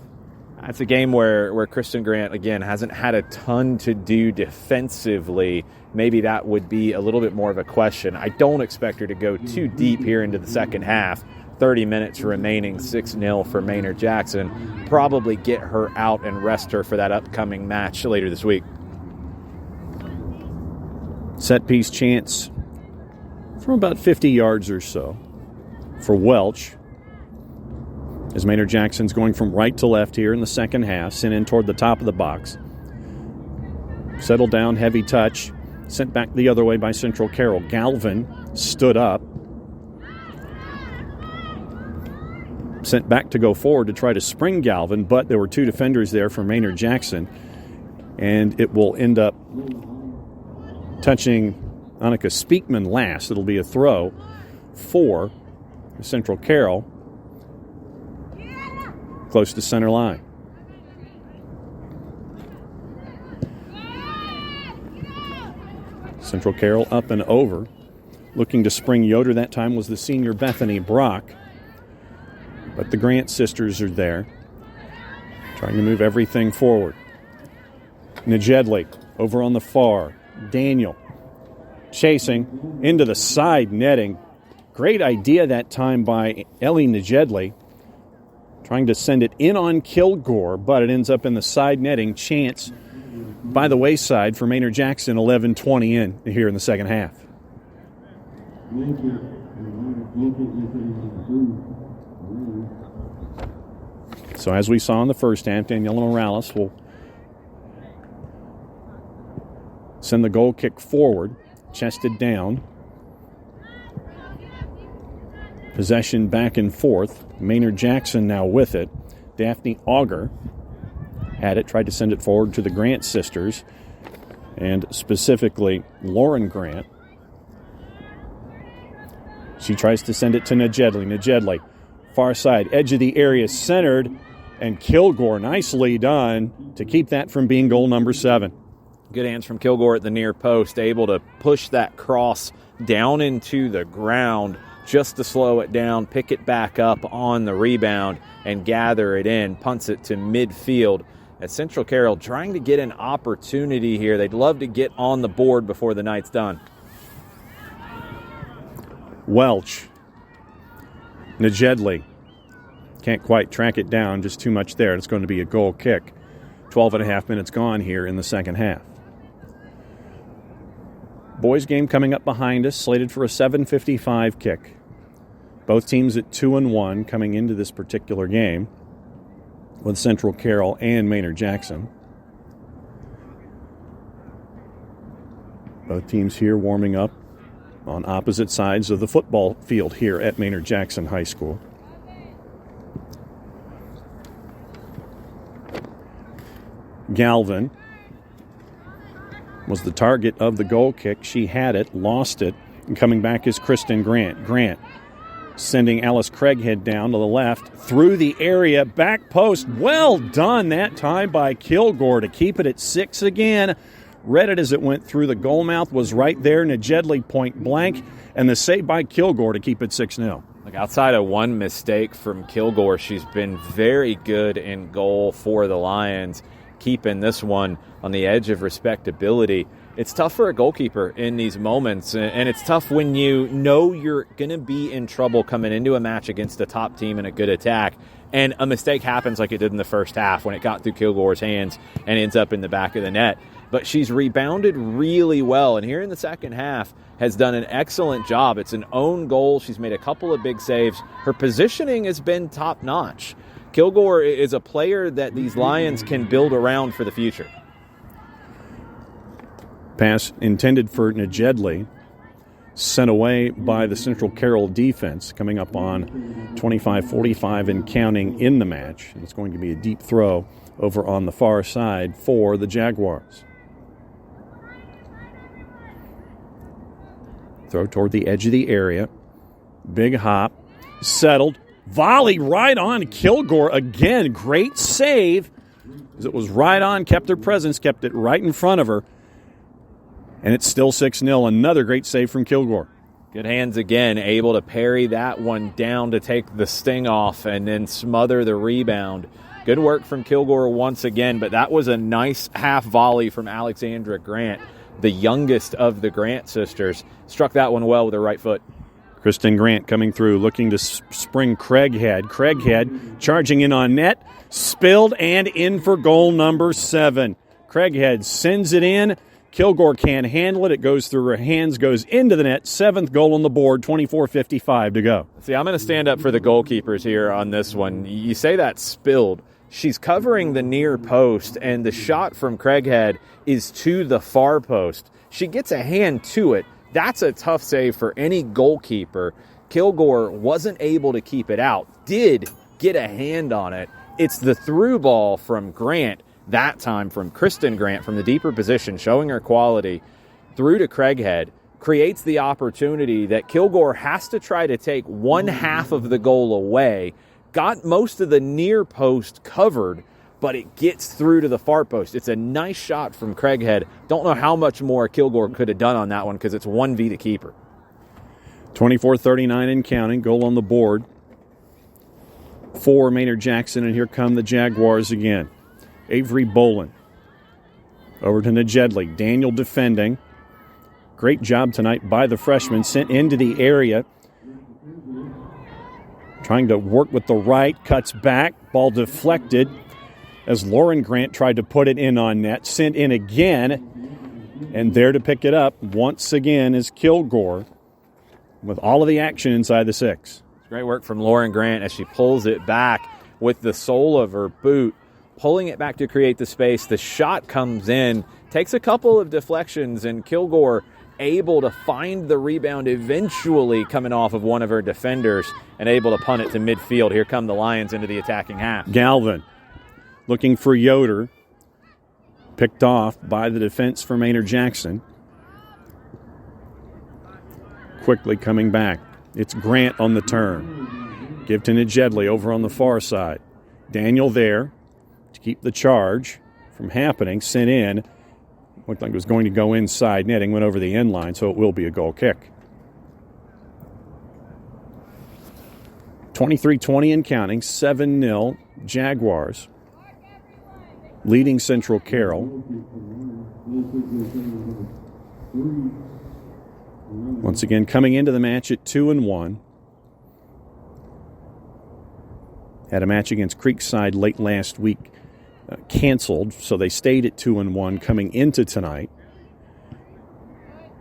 It's a game where Kristen Grant, again, hasn't had a ton to do defensively. Maybe that would be a little bit more of a question. I don't expect her to go too deep here into the second half. 30 minutes remaining, 6-0 for Maynard Jackson. Probably get her out and rest her for that upcoming match later this week. Set piece chance from about 50 yards or so for Welch. As Maynard Jackson's going from right to left here in the second half, sent in toward the top of the box. Settled down, heavy touch, sent back the other way by Central Carroll. Galvin stood up. Sent back to go forward to try to spring Galvin, but there were two defenders there for Maynard Jackson, and it will end up touching Annika Speakman last. It'll be a throw for Central Carroll, close to center line. Central Carroll up and over. Looking to spring Yoder that time was the senior Bethany Brock. But the Grant sisters are there, trying to move everything forward. Najedli over on the far. Daniel chasing into the side netting. Great idea that time by Ellie Najedli, trying to send it in on Kilgore, but it ends up in the side netting. Chance by the wayside for Maynard Jackson, 11:20 in here in the second half. So as we saw in the first half, Daniela Morales will send the goal kick forward, chested down. Possession back and forth. Maynard Jackson now with it. Daphne Auger had it, tried to send it forward to the Grant sisters, and specifically Lauren Grant. She tries to send it to Najedli. Najedli, far side, edge of the area, centered, and Kilgore, nicely done to keep that from being goal number 7. Good hands from Kilgore at the near post, able to push that cross down into the ground just to slow it down, pick it back up on the rebound, and gather it in, punts it to midfield. At Central Carroll trying to get an opportunity here. They'd love to get on the board before the night's done. Welch. Najedli. Can't quite track it down, just too much there. It's going to be a goal kick. 12 and a half minutes gone here in the second half. Boys game coming up behind us, slated for a 7:55 kick. Both teams at 2-1 coming into this particular game with Central Carroll and Maynard Jackson. Both teams here warming up on opposite sides of the football field here at Maynard Jackson High School. Galvin was the target of the goal kick. She had it, lost it, and coming back is Kristen Grant. Grant sending Alice Craighead down to the left, through the area, back post. Well done that time by Kilgore to keep it at 6 again. Read it as it went through. The goal mouth was right there. Najedli point blank, and the save by Kilgore to keep it 6-0. Like outside of one mistake from Kilgore, she's been very good in goal for the Lions, keeping this one on the edge of respectability. It's tough for a goalkeeper in these moments, and it's tough when you know you're going to be in trouble coming into a match against a top team and a good attack, and a mistake happens like it did in the first half when it got through Kilgore's hands and ends up in the back of the net. But she's rebounded really well, and here in the second half has done an excellent job. It's an own goal. She's made a couple of big saves. Her positioning has been top-notch. Kilgore is a player that these Lions can build around for the future. Pass intended for Najedli, sent away by the Central Carroll defense, coming up on 25-45 and counting in the match. And it's going to be a deep throw over on the far side for the Jaguars. Throw toward the edge of the area. Big hop. Settled. Volley right on Kilgore again. Great save. It was right on, kept her presence, kept it right in front of her. And it's still 6-0. Another great save from Kilgore. Good hands again, able to parry that one down to take the sting off and then smother the rebound. Good work from Kilgore once again, but that was a nice half volley from Alexandra Grant, the youngest of the Grant sisters. Struck that one well with her right foot. Kristen Grant coming through, looking to spring Craighead. Craighead charging in on net, spilled and in for goal number 7. Craighead sends it in. Kilgore can't handle it. It goes through her hands, goes into the net. 7th goal on the board, 24:55 to go. See, I'm going to stand up for the goalkeepers here on this one. You say that spilled. She's covering the near post, and the shot from Craighead is to the far post. She gets a hand to it. That's a tough save for any goalkeeper. Kilgore wasn't able to keep it out. Did get a hand on it. It's the through ball from Grant, that time from Kristen Grant from the deeper position, showing her quality, through to Craighead, creates the opportunity that Kilgore has to try to take one half of the goal away. Got most of the near post covered, but it gets through to the far post. It's a nice shot from Craighead. Don't know how much more Kilgore could have done on that one because it's 1v to keeper. 24:39 and counting. Goal on the board for Maynard Jackson, and here come the Jaguars again. Avery Bolin over to Najedli. Daniel defending. Great job tonight by the freshman. Sent into the area. Trying to work with the right. Cuts back. Ball deflected as Lauren Grant tried to put it in on net. Sent in again. And there to pick it up once again is Kilgore with all of the action inside the 6. Great work from Lauren Grant as she pulls it back with the sole of her boot, pulling it back to create the space. The shot comes in, takes a couple of deflections, and Kilgore able to find the rebound eventually coming off of one of her defenders and able to punt it to midfield. Here come the Lions into the attacking half. Galvin looking for Yoder. Picked off by the defense for Maynard Jackson. Quickly coming back. It's Grant on the turn. Give to Najedli over on the far side. Daniel there to keep the charge from happening. Sent in. Looked like it was going to go inside netting. Went over the end line, so it will be a goal kick. 23-20 and counting. 7-0 Jaguars. Leading Central Carroll. Once again, coming into the match at 2-1. Had a match against Creekside late last week, canceled, so they stayed at 2-1 coming into tonight.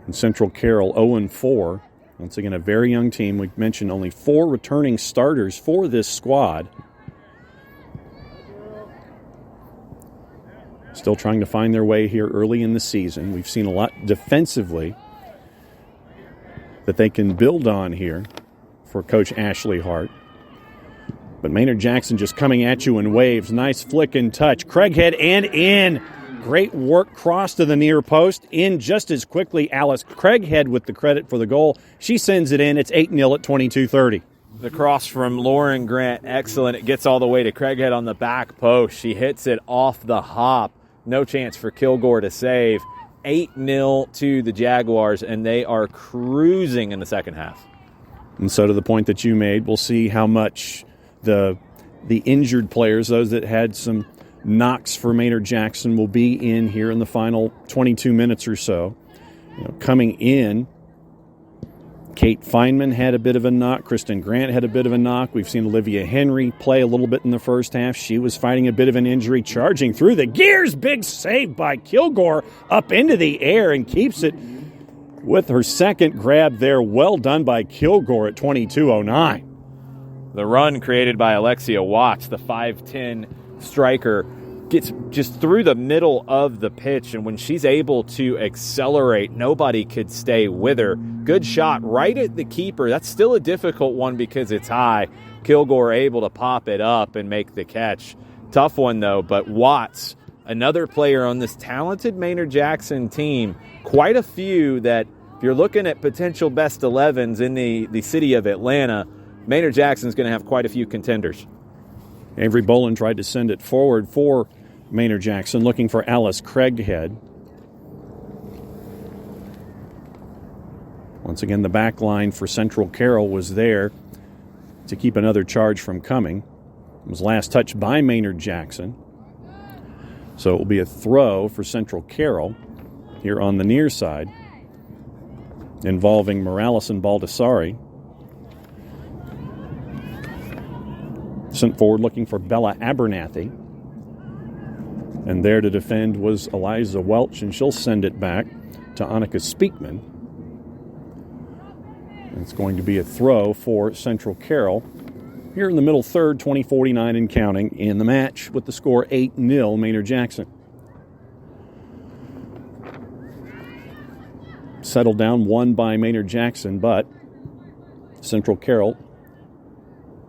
And Central Carroll 0-4. Once again, a very young team. We mentioned only 4 returning starters for this squad. Still trying to find their way here early in the season. We've seen a lot defensively that they can build on here for Coach Ashley Hart. But Maynard Jackson just coming at you in waves. Nice flick and touch. Craighead and in. Great work. Cross to the near post. In just as quickly. Alice Craighead with the credit for the goal. She sends it in. It's 8-0 at 22:30. The cross from Lauren Grant, excellent. It gets all the way to Craighead on the back post. She hits it off the hop. No chance for Kilgore to save. 8-0 to the Jaguars, and they are cruising in the second half. And so to the point that you made, we'll see how much the injured players, those that had some knocks for Maynard Jackson, will be in here in the final 22 minutes or so. Coming in Kate Feynman had a bit of a knock. Kristen Grant had a bit of a knock. We've seen Olivia Henry play a little bit in the first half. She was fighting a bit of an injury, charging through the gears. Big save by Kilgore up into the air and keeps it with her second grab there. Well done by Kilgore at 22:09. The run created by Alexia Watts, the 5'10 striker, gets just through the middle of the pitch, and when she's able to accelerate, nobody could stay with her. Good shot right at the keeper. That's still a difficult one because it's high. Kilgore able to pop it up and make the catch. Tough one, though, but Watts, another player on this talented Maynard Jackson team, quite a few that if you're looking at potential best 11s in the city of Atlanta, Maynard Jackson's going to have quite a few contenders. Avery Boland tried to send it forward for Maynard Jackson, looking for Alice Craighead. Once again, the back line for Central Carroll was there to keep another charge from coming. It was last touched by Maynard Jackson. So it will be a throw for Central Carroll here on the near side, involving Morales and Baldessari. Sent forward looking for Bella Abernathy. And there to defend was Eliza Welch, and she'll send it back to Annika Speakman. It's going to be a throw for Central Carroll here in the middle third, 20-49 and counting in the match with the score 8-0 Maynard Jackson. Settled down, won by Maynard Jackson, but Central Carroll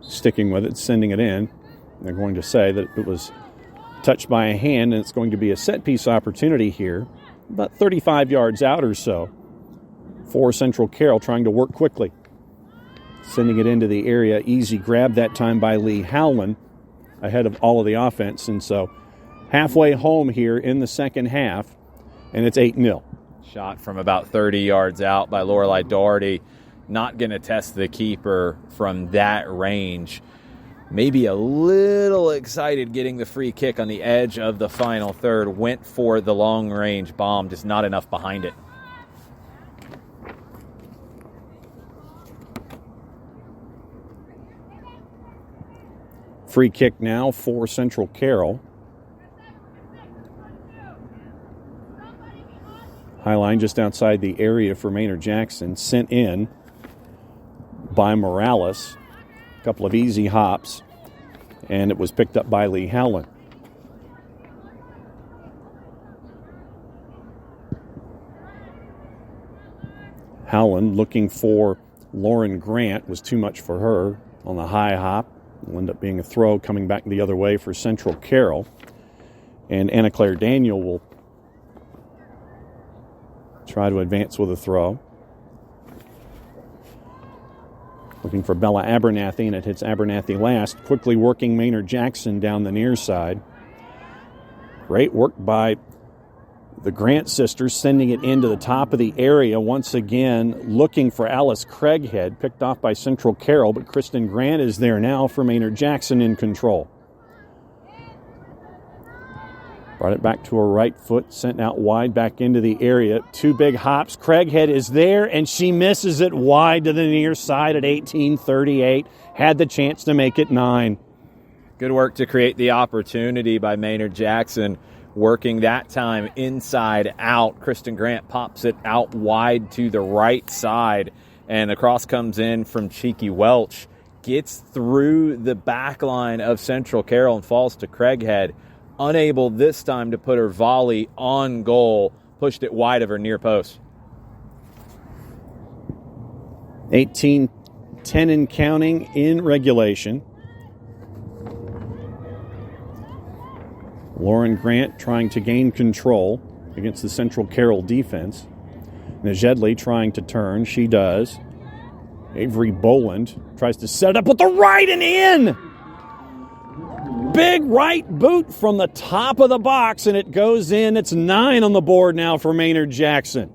sticking with it, sending it in. They're going to say that it was touched by a hand, and it's going to be a set-piece opportunity here, about 35 yards out or so, for Central Carroll, trying to work quickly. Sending it into the area, easy grab that time by Lee Howland, ahead of all of the offense, and so halfway home here in the second half, and it's 8-0. Shot from about 30 yards out by Lorelei Doherty. Not going to test the keeper from that range. Maybe a little excited getting the free kick on the edge of the final third. Went for the long-range bomb, just not enough behind it. Free kick now for Central Carroll. High line just outside the area for Maynard Jackson. Sent in by Morales. A couple of easy hops. And it was picked up by Lee Howland. Howland looking for Lauren Grant. Was too much for her on the high hop. Will end up being a throw coming back the other way for Central Carroll. And Anna Claire Daniel will try to advance with a throw. Looking for Bella Abernathy, and it hits Abernathy last. Quickly working Maynard Jackson down the near side. Great work by the Grant sisters, sending it into the top of the area once again, looking for Alice Craighead, picked off by Central Carroll, but Kristen Grant is there now for Maynard Jackson in control. Brought it back to her right foot, sent out wide back into the area. Two big hops. Craighead is there, and she misses it wide to the near side at 18:38. Had the chance to make it 9. Good work to create the opportunity by Maynard Jackson. Working that time inside out. Kristen Grant pops it out wide to the right side, and the cross comes in from Cheeky Welch. Gets through the back line of Central Carroll and falls to Craighead. Unable this time to put her volley on goal. Pushed it wide of her near post. 18-10 and counting in regulation. Lauren Grant trying to gain control against the Central Carroll defense. Najedli trying to turn. She does. Avery Boland tries to set it up with the right and in. Big right boot from the top of the box, and it goes in. It's 9 on the board now for Maynard Jackson.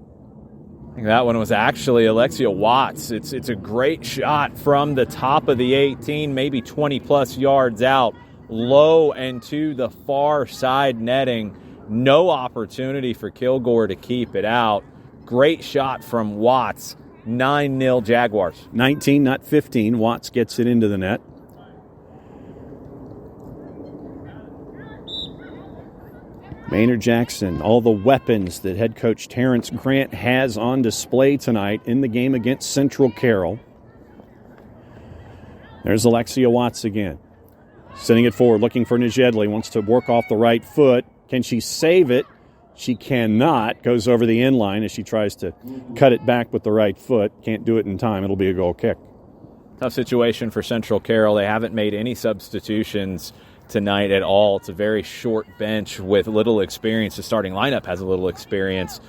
I think that one was actually Alexia Watts. It's a great shot from the top of the 18, maybe 20-plus yards out. Low and to the far side netting. No opportunity for Kilgore to keep it out. Great shot from Watts. 9-0 Jaguars. 19, not 15. Watts gets it into the net. Maynard Jackson, all the weapons that head coach Terrence Grant has on display tonight in the game against Central Carroll. There's Alexia Watts again. Sending it forward, looking for Najedli. Wants to work off the right foot. Can she save it? She cannot. Goes over the end line as she tries to cut it back with the right foot. Can't do it in time. It'll be a goal kick. Tough situation for Central Carroll. They haven't made any substitutions tonight at all. It's a very short bench with little experience. The starting lineup has a little experience.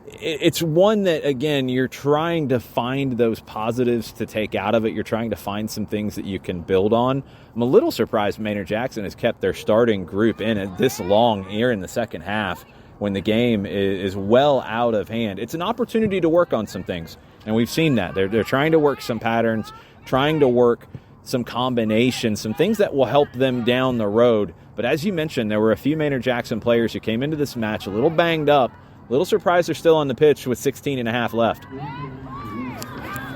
It's one that, again, you're trying to find those positives to take out of it. You're trying to find some things that you can build on. I'm a little surprised Maynard Jackson has kept their starting group in it this long here in the second half when the game is well out of hand. It's an opportunity to work on some things, and we've seen that. They're trying to work some patterns, trying to work some combinations, some things that will help them down the road. But as you mentioned, there were a few Maynard Jackson players who came into this match a little banged up, a little surprised they're still on the pitch with 16 and a half left.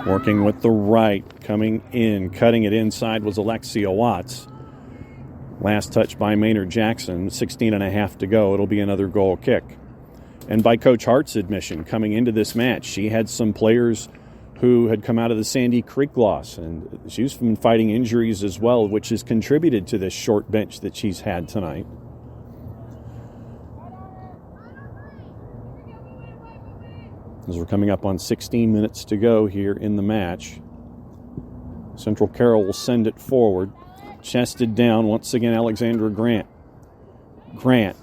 Working with the right, coming in, cutting it inside was Alexia Watts. Last touch by Maynard Jackson, 16 and a half to go. It'll be another goal kick. And by Coach Hart's admission, coming into this match, she had some players who had come out of the Sandy Creek loss, and she's been fighting injuries as well, which has contributed to this short bench that she's had tonight. As we're coming up on 16 minutes to go here in the match, Central Carroll will send it forward. Chested down, once again, Alexandra Grant. Grant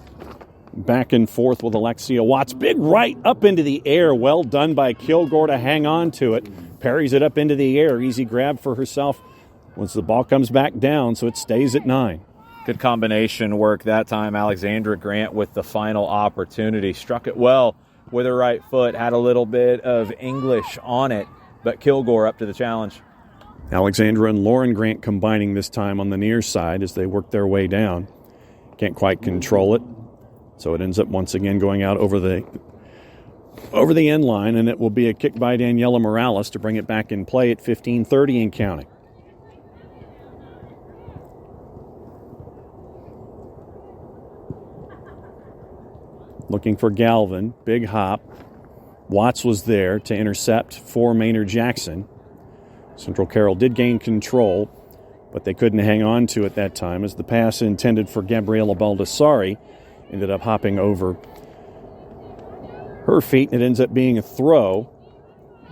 back and forth with Alexia Watts. Big right up into the air. Well done by Kilgore to hang on to it. Parries it up into the air. Easy grab for herself once the ball comes back down, so it stays at 9. Good combination work that time. Alexandra Grant with the final opportunity. Struck it well with her right foot. Had a little bit of English on it, but Kilgore up to the challenge. Alexandra and Lauren Grant combining this time on the near side as they work their way down. Can't quite control it. So it ends up once again going out over the end line, and it will be a kick by Daniela Morales to bring it back in play at 15:30 and counting. Looking for Galvin. Big hop. Watts was there to intercept for Maynard Jackson. Central Carroll did gain control, but they couldn't hang on to it that time as the pass intended for Gabriela Baldassari ended up hopping over her feet, and it ends up being a throw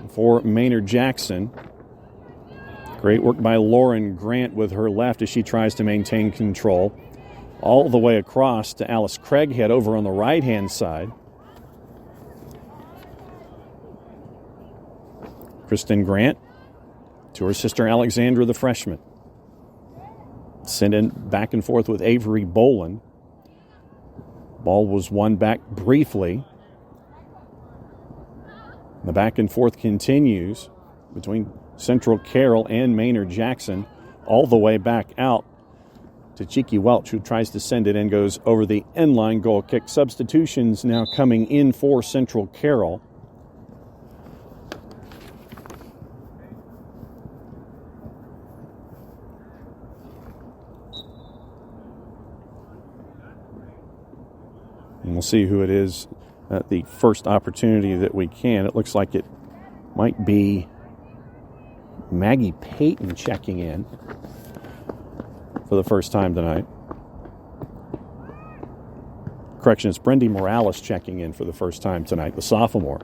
for Maynard Jackson. Great work by Lauren Grant with her left as she tries to maintain control. All the way across to Alice Craighead over on the right-hand side. Kristen Grant to her sister Alexandra, the freshman. Sent in back and forth with Avery Boland. Ball was won back briefly. The back and forth continues between Central Carroll and Maynard Jackson, all the way back out to Cheeky Welch, who tries to send it and goes over the end line. Goal kick. Substitutions now coming in for Central Carroll. And we'll see who it is at the first opportunity that we can. It looks like it might be Maggie Payton checking in for the first time tonight. Correction, it's Brendy Morales checking in for the first time tonight, the sophomore.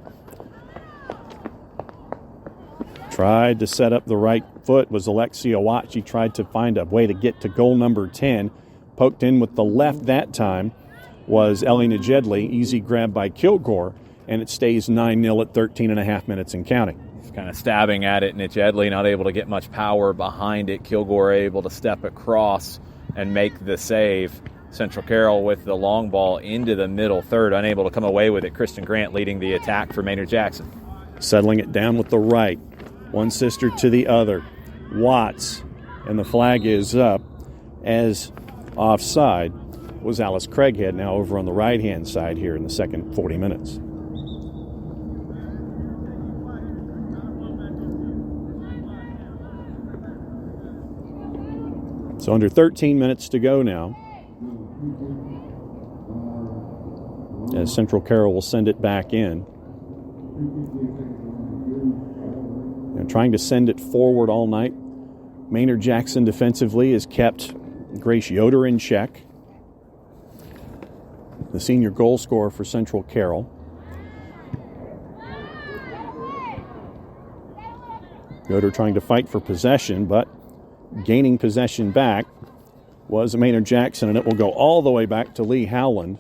Tried to set up the right foot was Alexia Watt. She tried to find a way to get to goal number 10. Poked in with the left that time was Ellie Najedli. Easy grab by Kilgore, and it stays 9-0 at 13 and a half minutes and counting. Kind of stabbing at it, Najedli not able to get much power behind it. Kilgore able to step across and make the save. Central Carroll with the long ball into the middle third, unable to come away with it. Kristen Grant leading the attack for Maynard Jackson. Settling it down with the right. One sister to the other. Watts, and the flag is up as offside was Alice Craighead, now over on the right-hand side here in the second 40 minutes. So under 13 minutes to go now, as Central Carroll will send it back in. Trying to send it forward all night. Maynard Jackson defensively has kept Grace Yoder in check, the senior goal scorer for Central Carroll. Yoder trying to fight for possession, but gaining possession back was Maynard Jackson, and it will go all the way back to Lee Howland.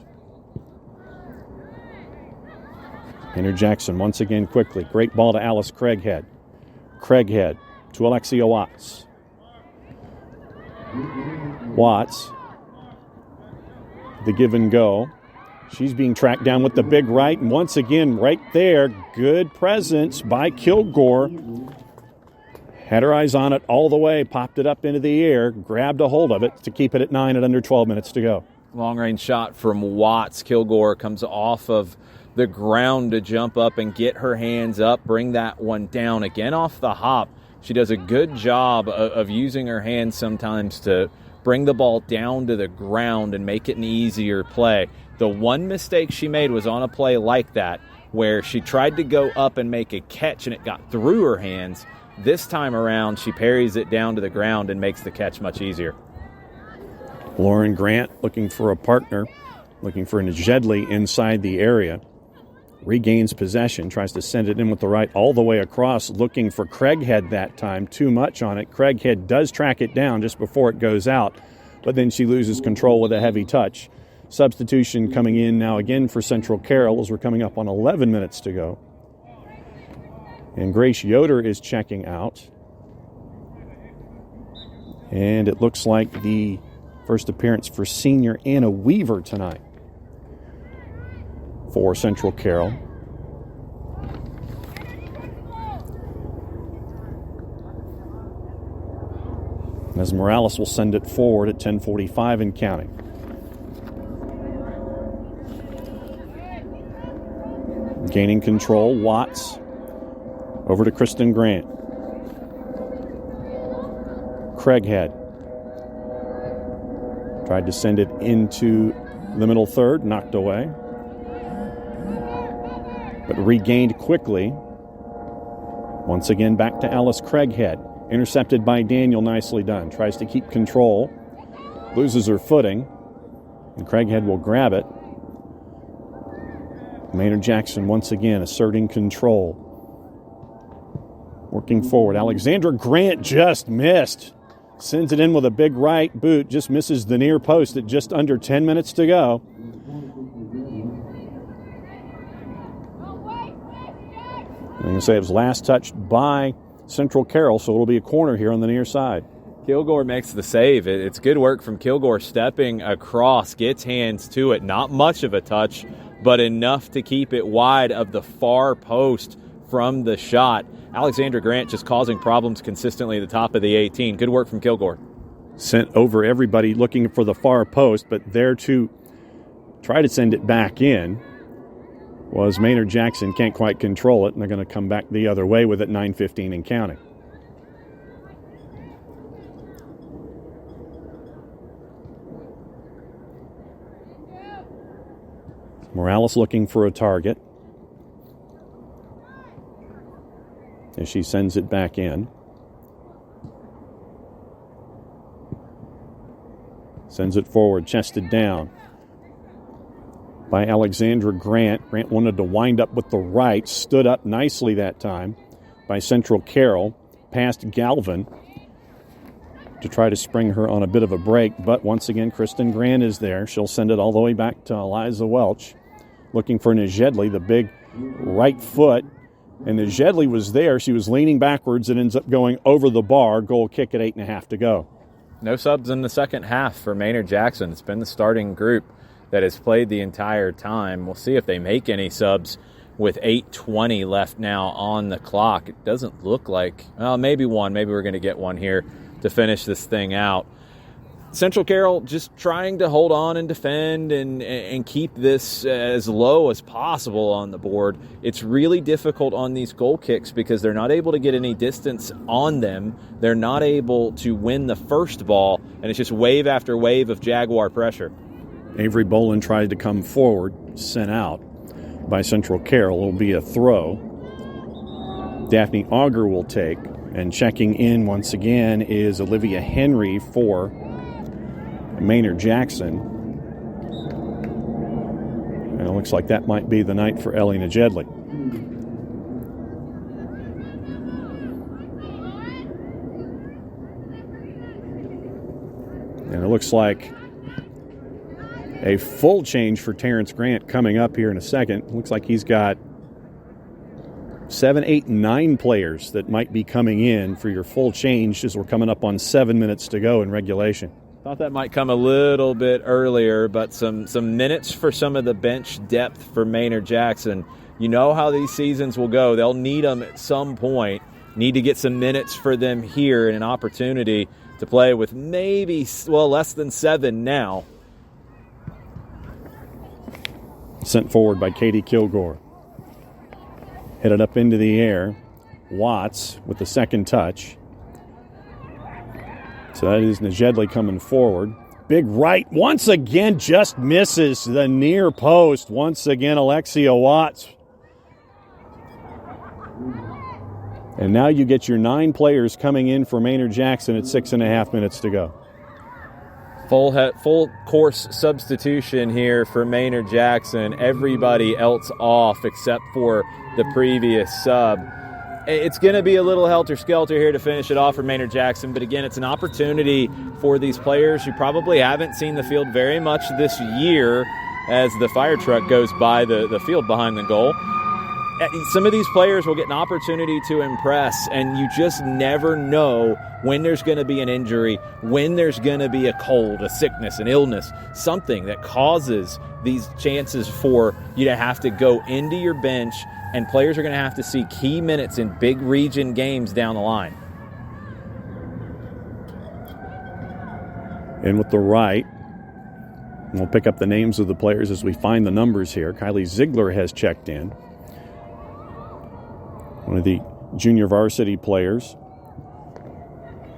Maynard Jackson once again quickly. Great ball to Alice Craighead. Craighead to Alexia Watts. Watts, the give and go. She's being tracked down with the big right, and once again, right there, good presence by Kilgore. Had her eyes on it all the way, popped it up into the air, grabbed a hold of it to keep it at 9 at under 12 minutes to go. Long-range shot from Watts. Kilgore comes off of the ground to jump up and get her hands up, bring that one down. Again off the hop. She does a good job of using her hands sometimes to bring the ball down to the ground and make it an easier play. The one mistake she made was on a play like that, where she tried to go up and make a catch and it got through her hands. This time around, she parries it down to the ground and makes the catch much easier. Lauren Grant looking for a partner, looking for Njedli inside the area. Regains possession, tries to send it in with the right all the way across, looking for Craighead that time. Too much on it. Craighead does track it down just before it goes out, but then she loses control with a heavy touch. Substitution coming in now again for Central Carroll as we're coming up on 11 minutes to go. And Grace Yoder is checking out. And it looks like the first appearance for senior Anna Weaver tonight for Central Carroll. As Morales will send it forward at 10:45 and counting. Gaining control, Watts over to Kristen Grant. Craighead tried to send it into the middle third, knocked away, but regained quickly. Once again back to Alice Craighead. Intercepted by Daniel, nicely done. Tries to keep control, loses her footing, and Craighead will grab it. Maynard Jackson once again asserting control. Working forward. Alexandra Grant just missed. Sends it in with a big right boot. Just misses the near post at just under 10 minutes to go. I'm going to say it was last touched by Central Carroll, so it'll be a corner here on the near side. Kilgore makes the save. It's good work from Kilgore stepping across, gets hands to it. Not much of a touch, but enough to keep it wide of the far post from the shot. Alexandra Grant just causing problems consistently at the top of the 18. Good work from Kilgore. Sent over everybody looking for the far post, but there to try to send it back in was Maynard Jackson. Can't quite control it, and they're going to come back the other way with it, 9:15 and counting. Morales looking for a target as she sends it back in. Sends it forward, chested down by Alexandra Grant. Grant wanted to wind up with the right, stood up nicely that time by Central Carroll, past Galvin to try to spring her on a bit of a break, but once again Kristen Grant is there. She'll send it all the way back to Eliza Welch, looking for Njedli, the big right foot, and Njedli was there. She was leaning backwards. It ends up going over the bar. Goal kick at 8.5 to go. No subs in the second half for Maynard Jackson. It's been the starting group that has played the entire time. We'll see if they make any subs with 8:20 left now on the clock. It doesn't look like, well, maybe one. Maybe we're going to get one here to finish this thing out. Central Carroll just trying to hold on and defend and keep this as low as possible on the board. It's really difficult on these goal kicks because they're not able to get any distance on them. They're not able to win the first ball, and it's just wave after wave of Jaguar pressure. Avery Boland tried to come forward, sent out by Central Carroll. It'll be a throw. Daphne Auger will take, and checking in once again is Olivia Henry for Maynard Jackson. And it looks like that might be the night for Ellie Najedli. And it looks like a full change for Terrence Grant coming up here in a second. Looks like he's got 7, 8, 9 players that might be coming in for your full change as we're coming up on 7 minutes to go in regulation. Thought that might come a little bit earlier, but some minutes for some of the bench depth for Maynard Jackson. You know how these seasons will go. They'll need them at some point. Need to get some minutes for them here and an opportunity to play with maybe, less than 7 now. Sent forward by Katie Kilgore. Headed up into the air. Watts with the second touch. So that is Najedli coming forward. Big right, once again, just misses the near post. Once again, Alexia Watts. And now you get your 9 players coming in for Maynard Jackson at 6.5 minutes to go. Full course substitution here for Maynard Jackson. Everybody else off except for the previous sub. It's going to be a little helter-skelter here to finish it off for Maynard Jackson, but again, it's an opportunity for these players who probably haven't seen the field very much this year as the fire truck goes by the field behind the goal. Some of these players will get an opportunity to impress, and you just never know when there's going to be an injury, when there's going to be a cold, a sickness, an illness, something that causes these chances for you to have to go into your bench, and players are going to have to see key minutes in big region games down the line. In with the right. We'll pick up the names of the players as we find the numbers here. Kylie Ziegler has checked in. One of the junior varsity players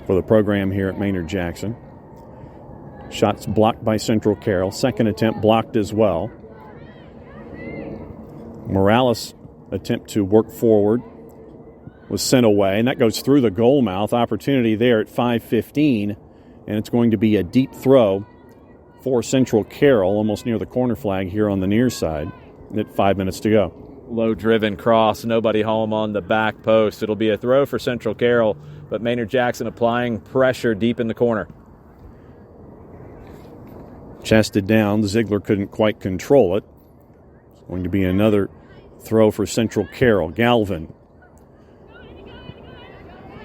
for the program here at Maynard Jackson. Shots blocked by Central Carroll. Second attempt blocked as well. Morales' attempt to work forward was sent away, and that goes through the goal mouth. Opportunity there at 5:15, and it's going to be a deep throw for Central Carroll, almost near the corner flag here on the near side at 5 minutes to go. Low-driven cross, nobody home on the back post. It'll be a throw for Central Carroll, but Maynard Jackson applying pressure deep in the corner. Chested down, Ziegler couldn't quite control it. It's going to be another throw for Central Carroll. Galvin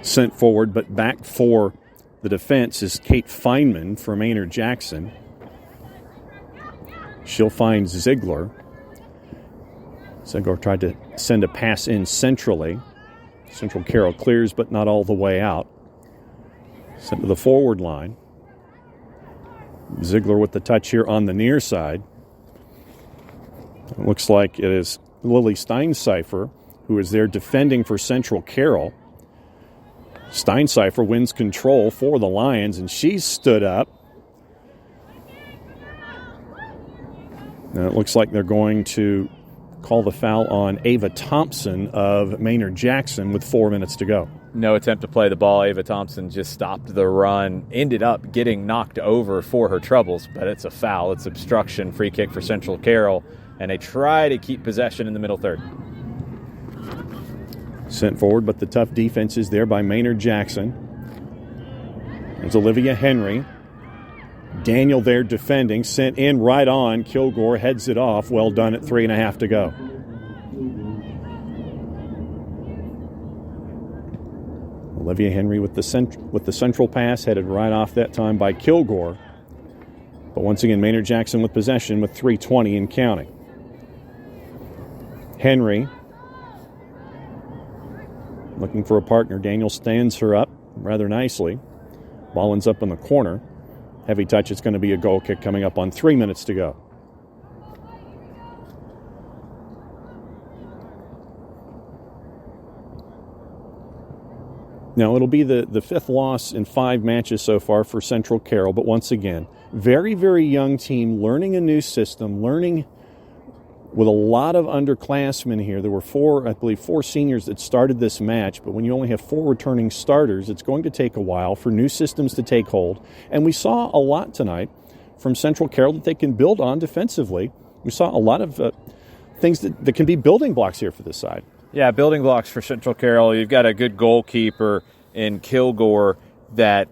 sent forward, but back for the defense is Kate Feynman for Maynard Jackson. She'll find Ziegler. Ziegler tried to send a pass in centrally. Central Carroll clears, but not all the way out. Sent to the forward line. Ziegler with the touch here on the near side. It looks like it is Lily Steinseifer who is there defending for Central Carroll. Steinseifer wins control for the Lions, and she's stood up. Now it looks like they're going to call the foul on Ava Thompson of Maynard Jackson with 4 minutes to go. No attempt to play the ball. Ava Thompson just stopped the run, ended up getting knocked over for her troubles, but it's a foul. It's obstruction, free kick for Central Carroll, and they try to keep possession in the middle third. Sent forward, but the tough defense is there by Maynard Jackson. There's Olivia Henry. Daniel there defending, sent in right on. Kilgore heads it off. Well done at 3.5 to go. Olivia Henry with the central pass, headed right off that time by Kilgore. But once again, Maynard Jackson with possession with 3:20 and counting. Henry looking for a partner. Daniel stands her up rather nicely. Ball ends up in the corner. Heavy touch. It's going to be a goal kick coming up on 3 minutes to go. Now, it'll be the fifth loss in 5 matches so far for Central Carroll, but once again, very, very young team, learning a new system, learning with a lot of underclassmen here. There were 4 seniors that started this match, but when you only have 4 returning starters, it's going to take a while for new systems to take hold. And we saw a lot tonight from Central Carroll that they can build on defensively. We saw a lot of things that can be building blocks here for this side. Yeah, building blocks for Central Carroll. You've got a good goalkeeper in Kilgore that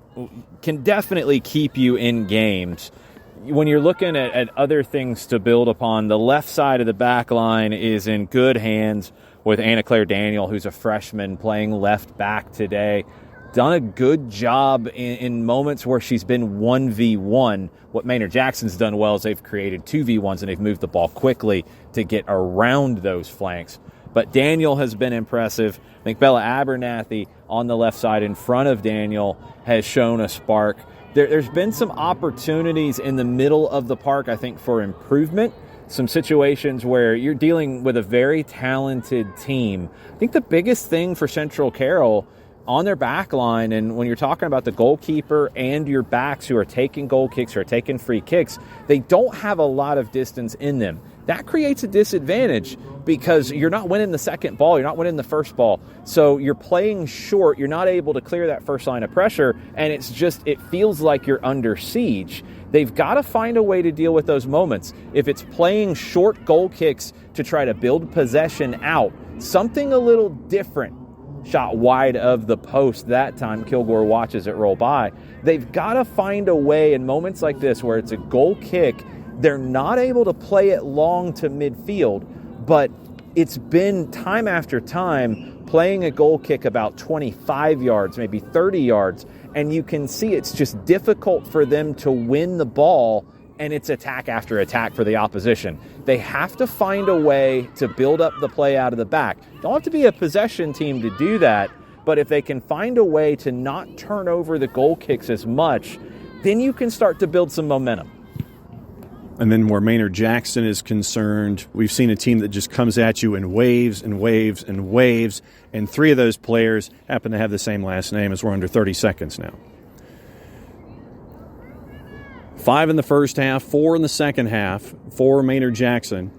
can definitely keep you in games. When you're looking at other things to build upon, the left side of the back line is in good hands with Anna Claire Daniel, who's a freshman playing left back today. Done a good job in moments where she's been 1v1. What Maynard Jackson's done well is they've created 2v1s and they've moved the ball quickly to get around those flanks. But Daniel has been impressive. I think Bella Abernathy on the left side in front of Daniel has shown a spark. There's been some opportunities in the middle of the park, I think, for improvement. Some situations where you're dealing with a very talented team. I think the biggest thing for Central Carroll on their back line, and when you're talking about the goalkeeper and your backs who are taking goal kicks or taking free kicks, they don't have a lot of distance in them. That creates a disadvantage because you're not winning the second ball, you're not winning the first ball. So you're playing short, you're not able to clear that first line of pressure, and it feels like you're under siege. They've got to find a way to deal with those moments. If it's playing short goal kicks to try to build possession out, something a little different. Shot wide of the post that time. Kilgore watches it roll by. They've got to find a way in moments like this where it's a goal kick. They're not able to play it long to midfield, but it's been time after time playing a goal kick about 25 yards, maybe 30 yards, and you can see it's just difficult for them to win the ball, and it's attack after attack for the opposition. They have to find a way to build up the play out of the back. Don't have to be a possession team to do that, but if they can find a way to not turn over the goal kicks as much, then you can start to build some momentum. And then where Maynard Jackson is concerned, we've seen a team that just comes at you in waves and waves and waves, and 3 of those players happen to have the same last name as we're under 30 seconds now. 5 in the first half, 4 in the second half for Maynard Jackson.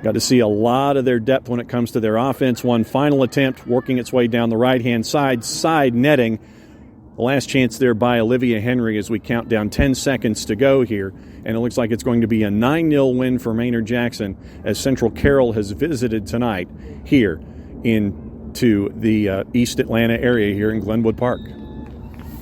Got to see a lot of their depth when it comes to their offense. One final attempt, working its way down the right-hand side netting. The last chance there by Olivia Henry as we count down 10 seconds to go here. And it looks like it's going to be a 9-0 win for Maynard Jackson as Central Carroll has visited tonight here into the East Atlanta area here in Glenwood Park.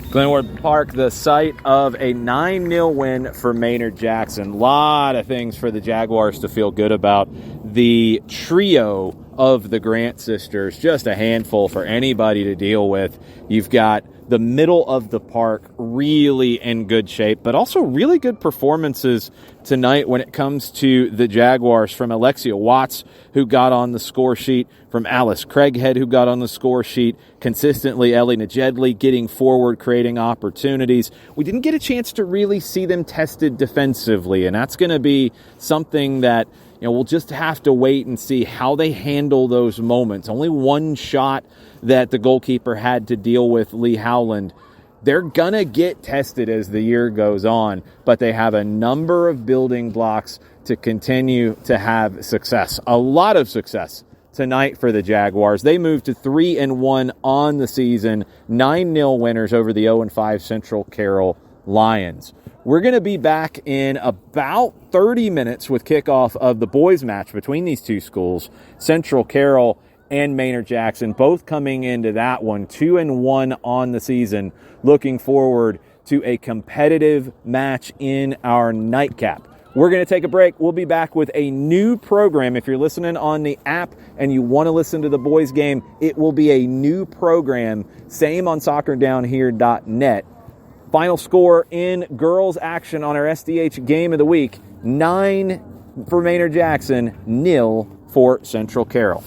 Glenwood Park, the site of a 9-0 win for Maynard Jackson. A lot of things for the Jaguars to feel good about. The trio of the Grant sisters, just a handful for anybody to deal with. You've got the middle of the park really in good shape, but also really good performances tonight when it comes to the Jaguars, from Alexia Watts, who got on the score sheet, from Alice Craighead, who got on the score sheet, consistently Ellie Najedli getting forward, creating opportunities. We didn't get a chance to really see them tested defensively, and that's going to be something that we'll just have to wait and see how they handle those moments. Only one shot that the goalkeeper had to deal with, Lee Howland. They're going to get tested as the year goes on, but they have a number of building blocks to continue to have success. A lot of success tonight for the Jaguars. They moved to 3-1 on the season, 9-0 winners over the 0-5 Central Carroll Lions. We're going to be back in about 30 minutes with kickoff of the boys match between these two schools, Central Carroll and Maynard Jackson, both coming into that one 2-1 on the season. Looking forward to a competitive match in our nightcap. We're going to take a break. We'll be back with a new program. If you're listening on the app and you want to listen to the boys game, it will be a new program. Same on soccerdownhere.net. Final score in girls action on our SDH game of the week, 9 for Maynard Jackson, 0 for Central Carroll.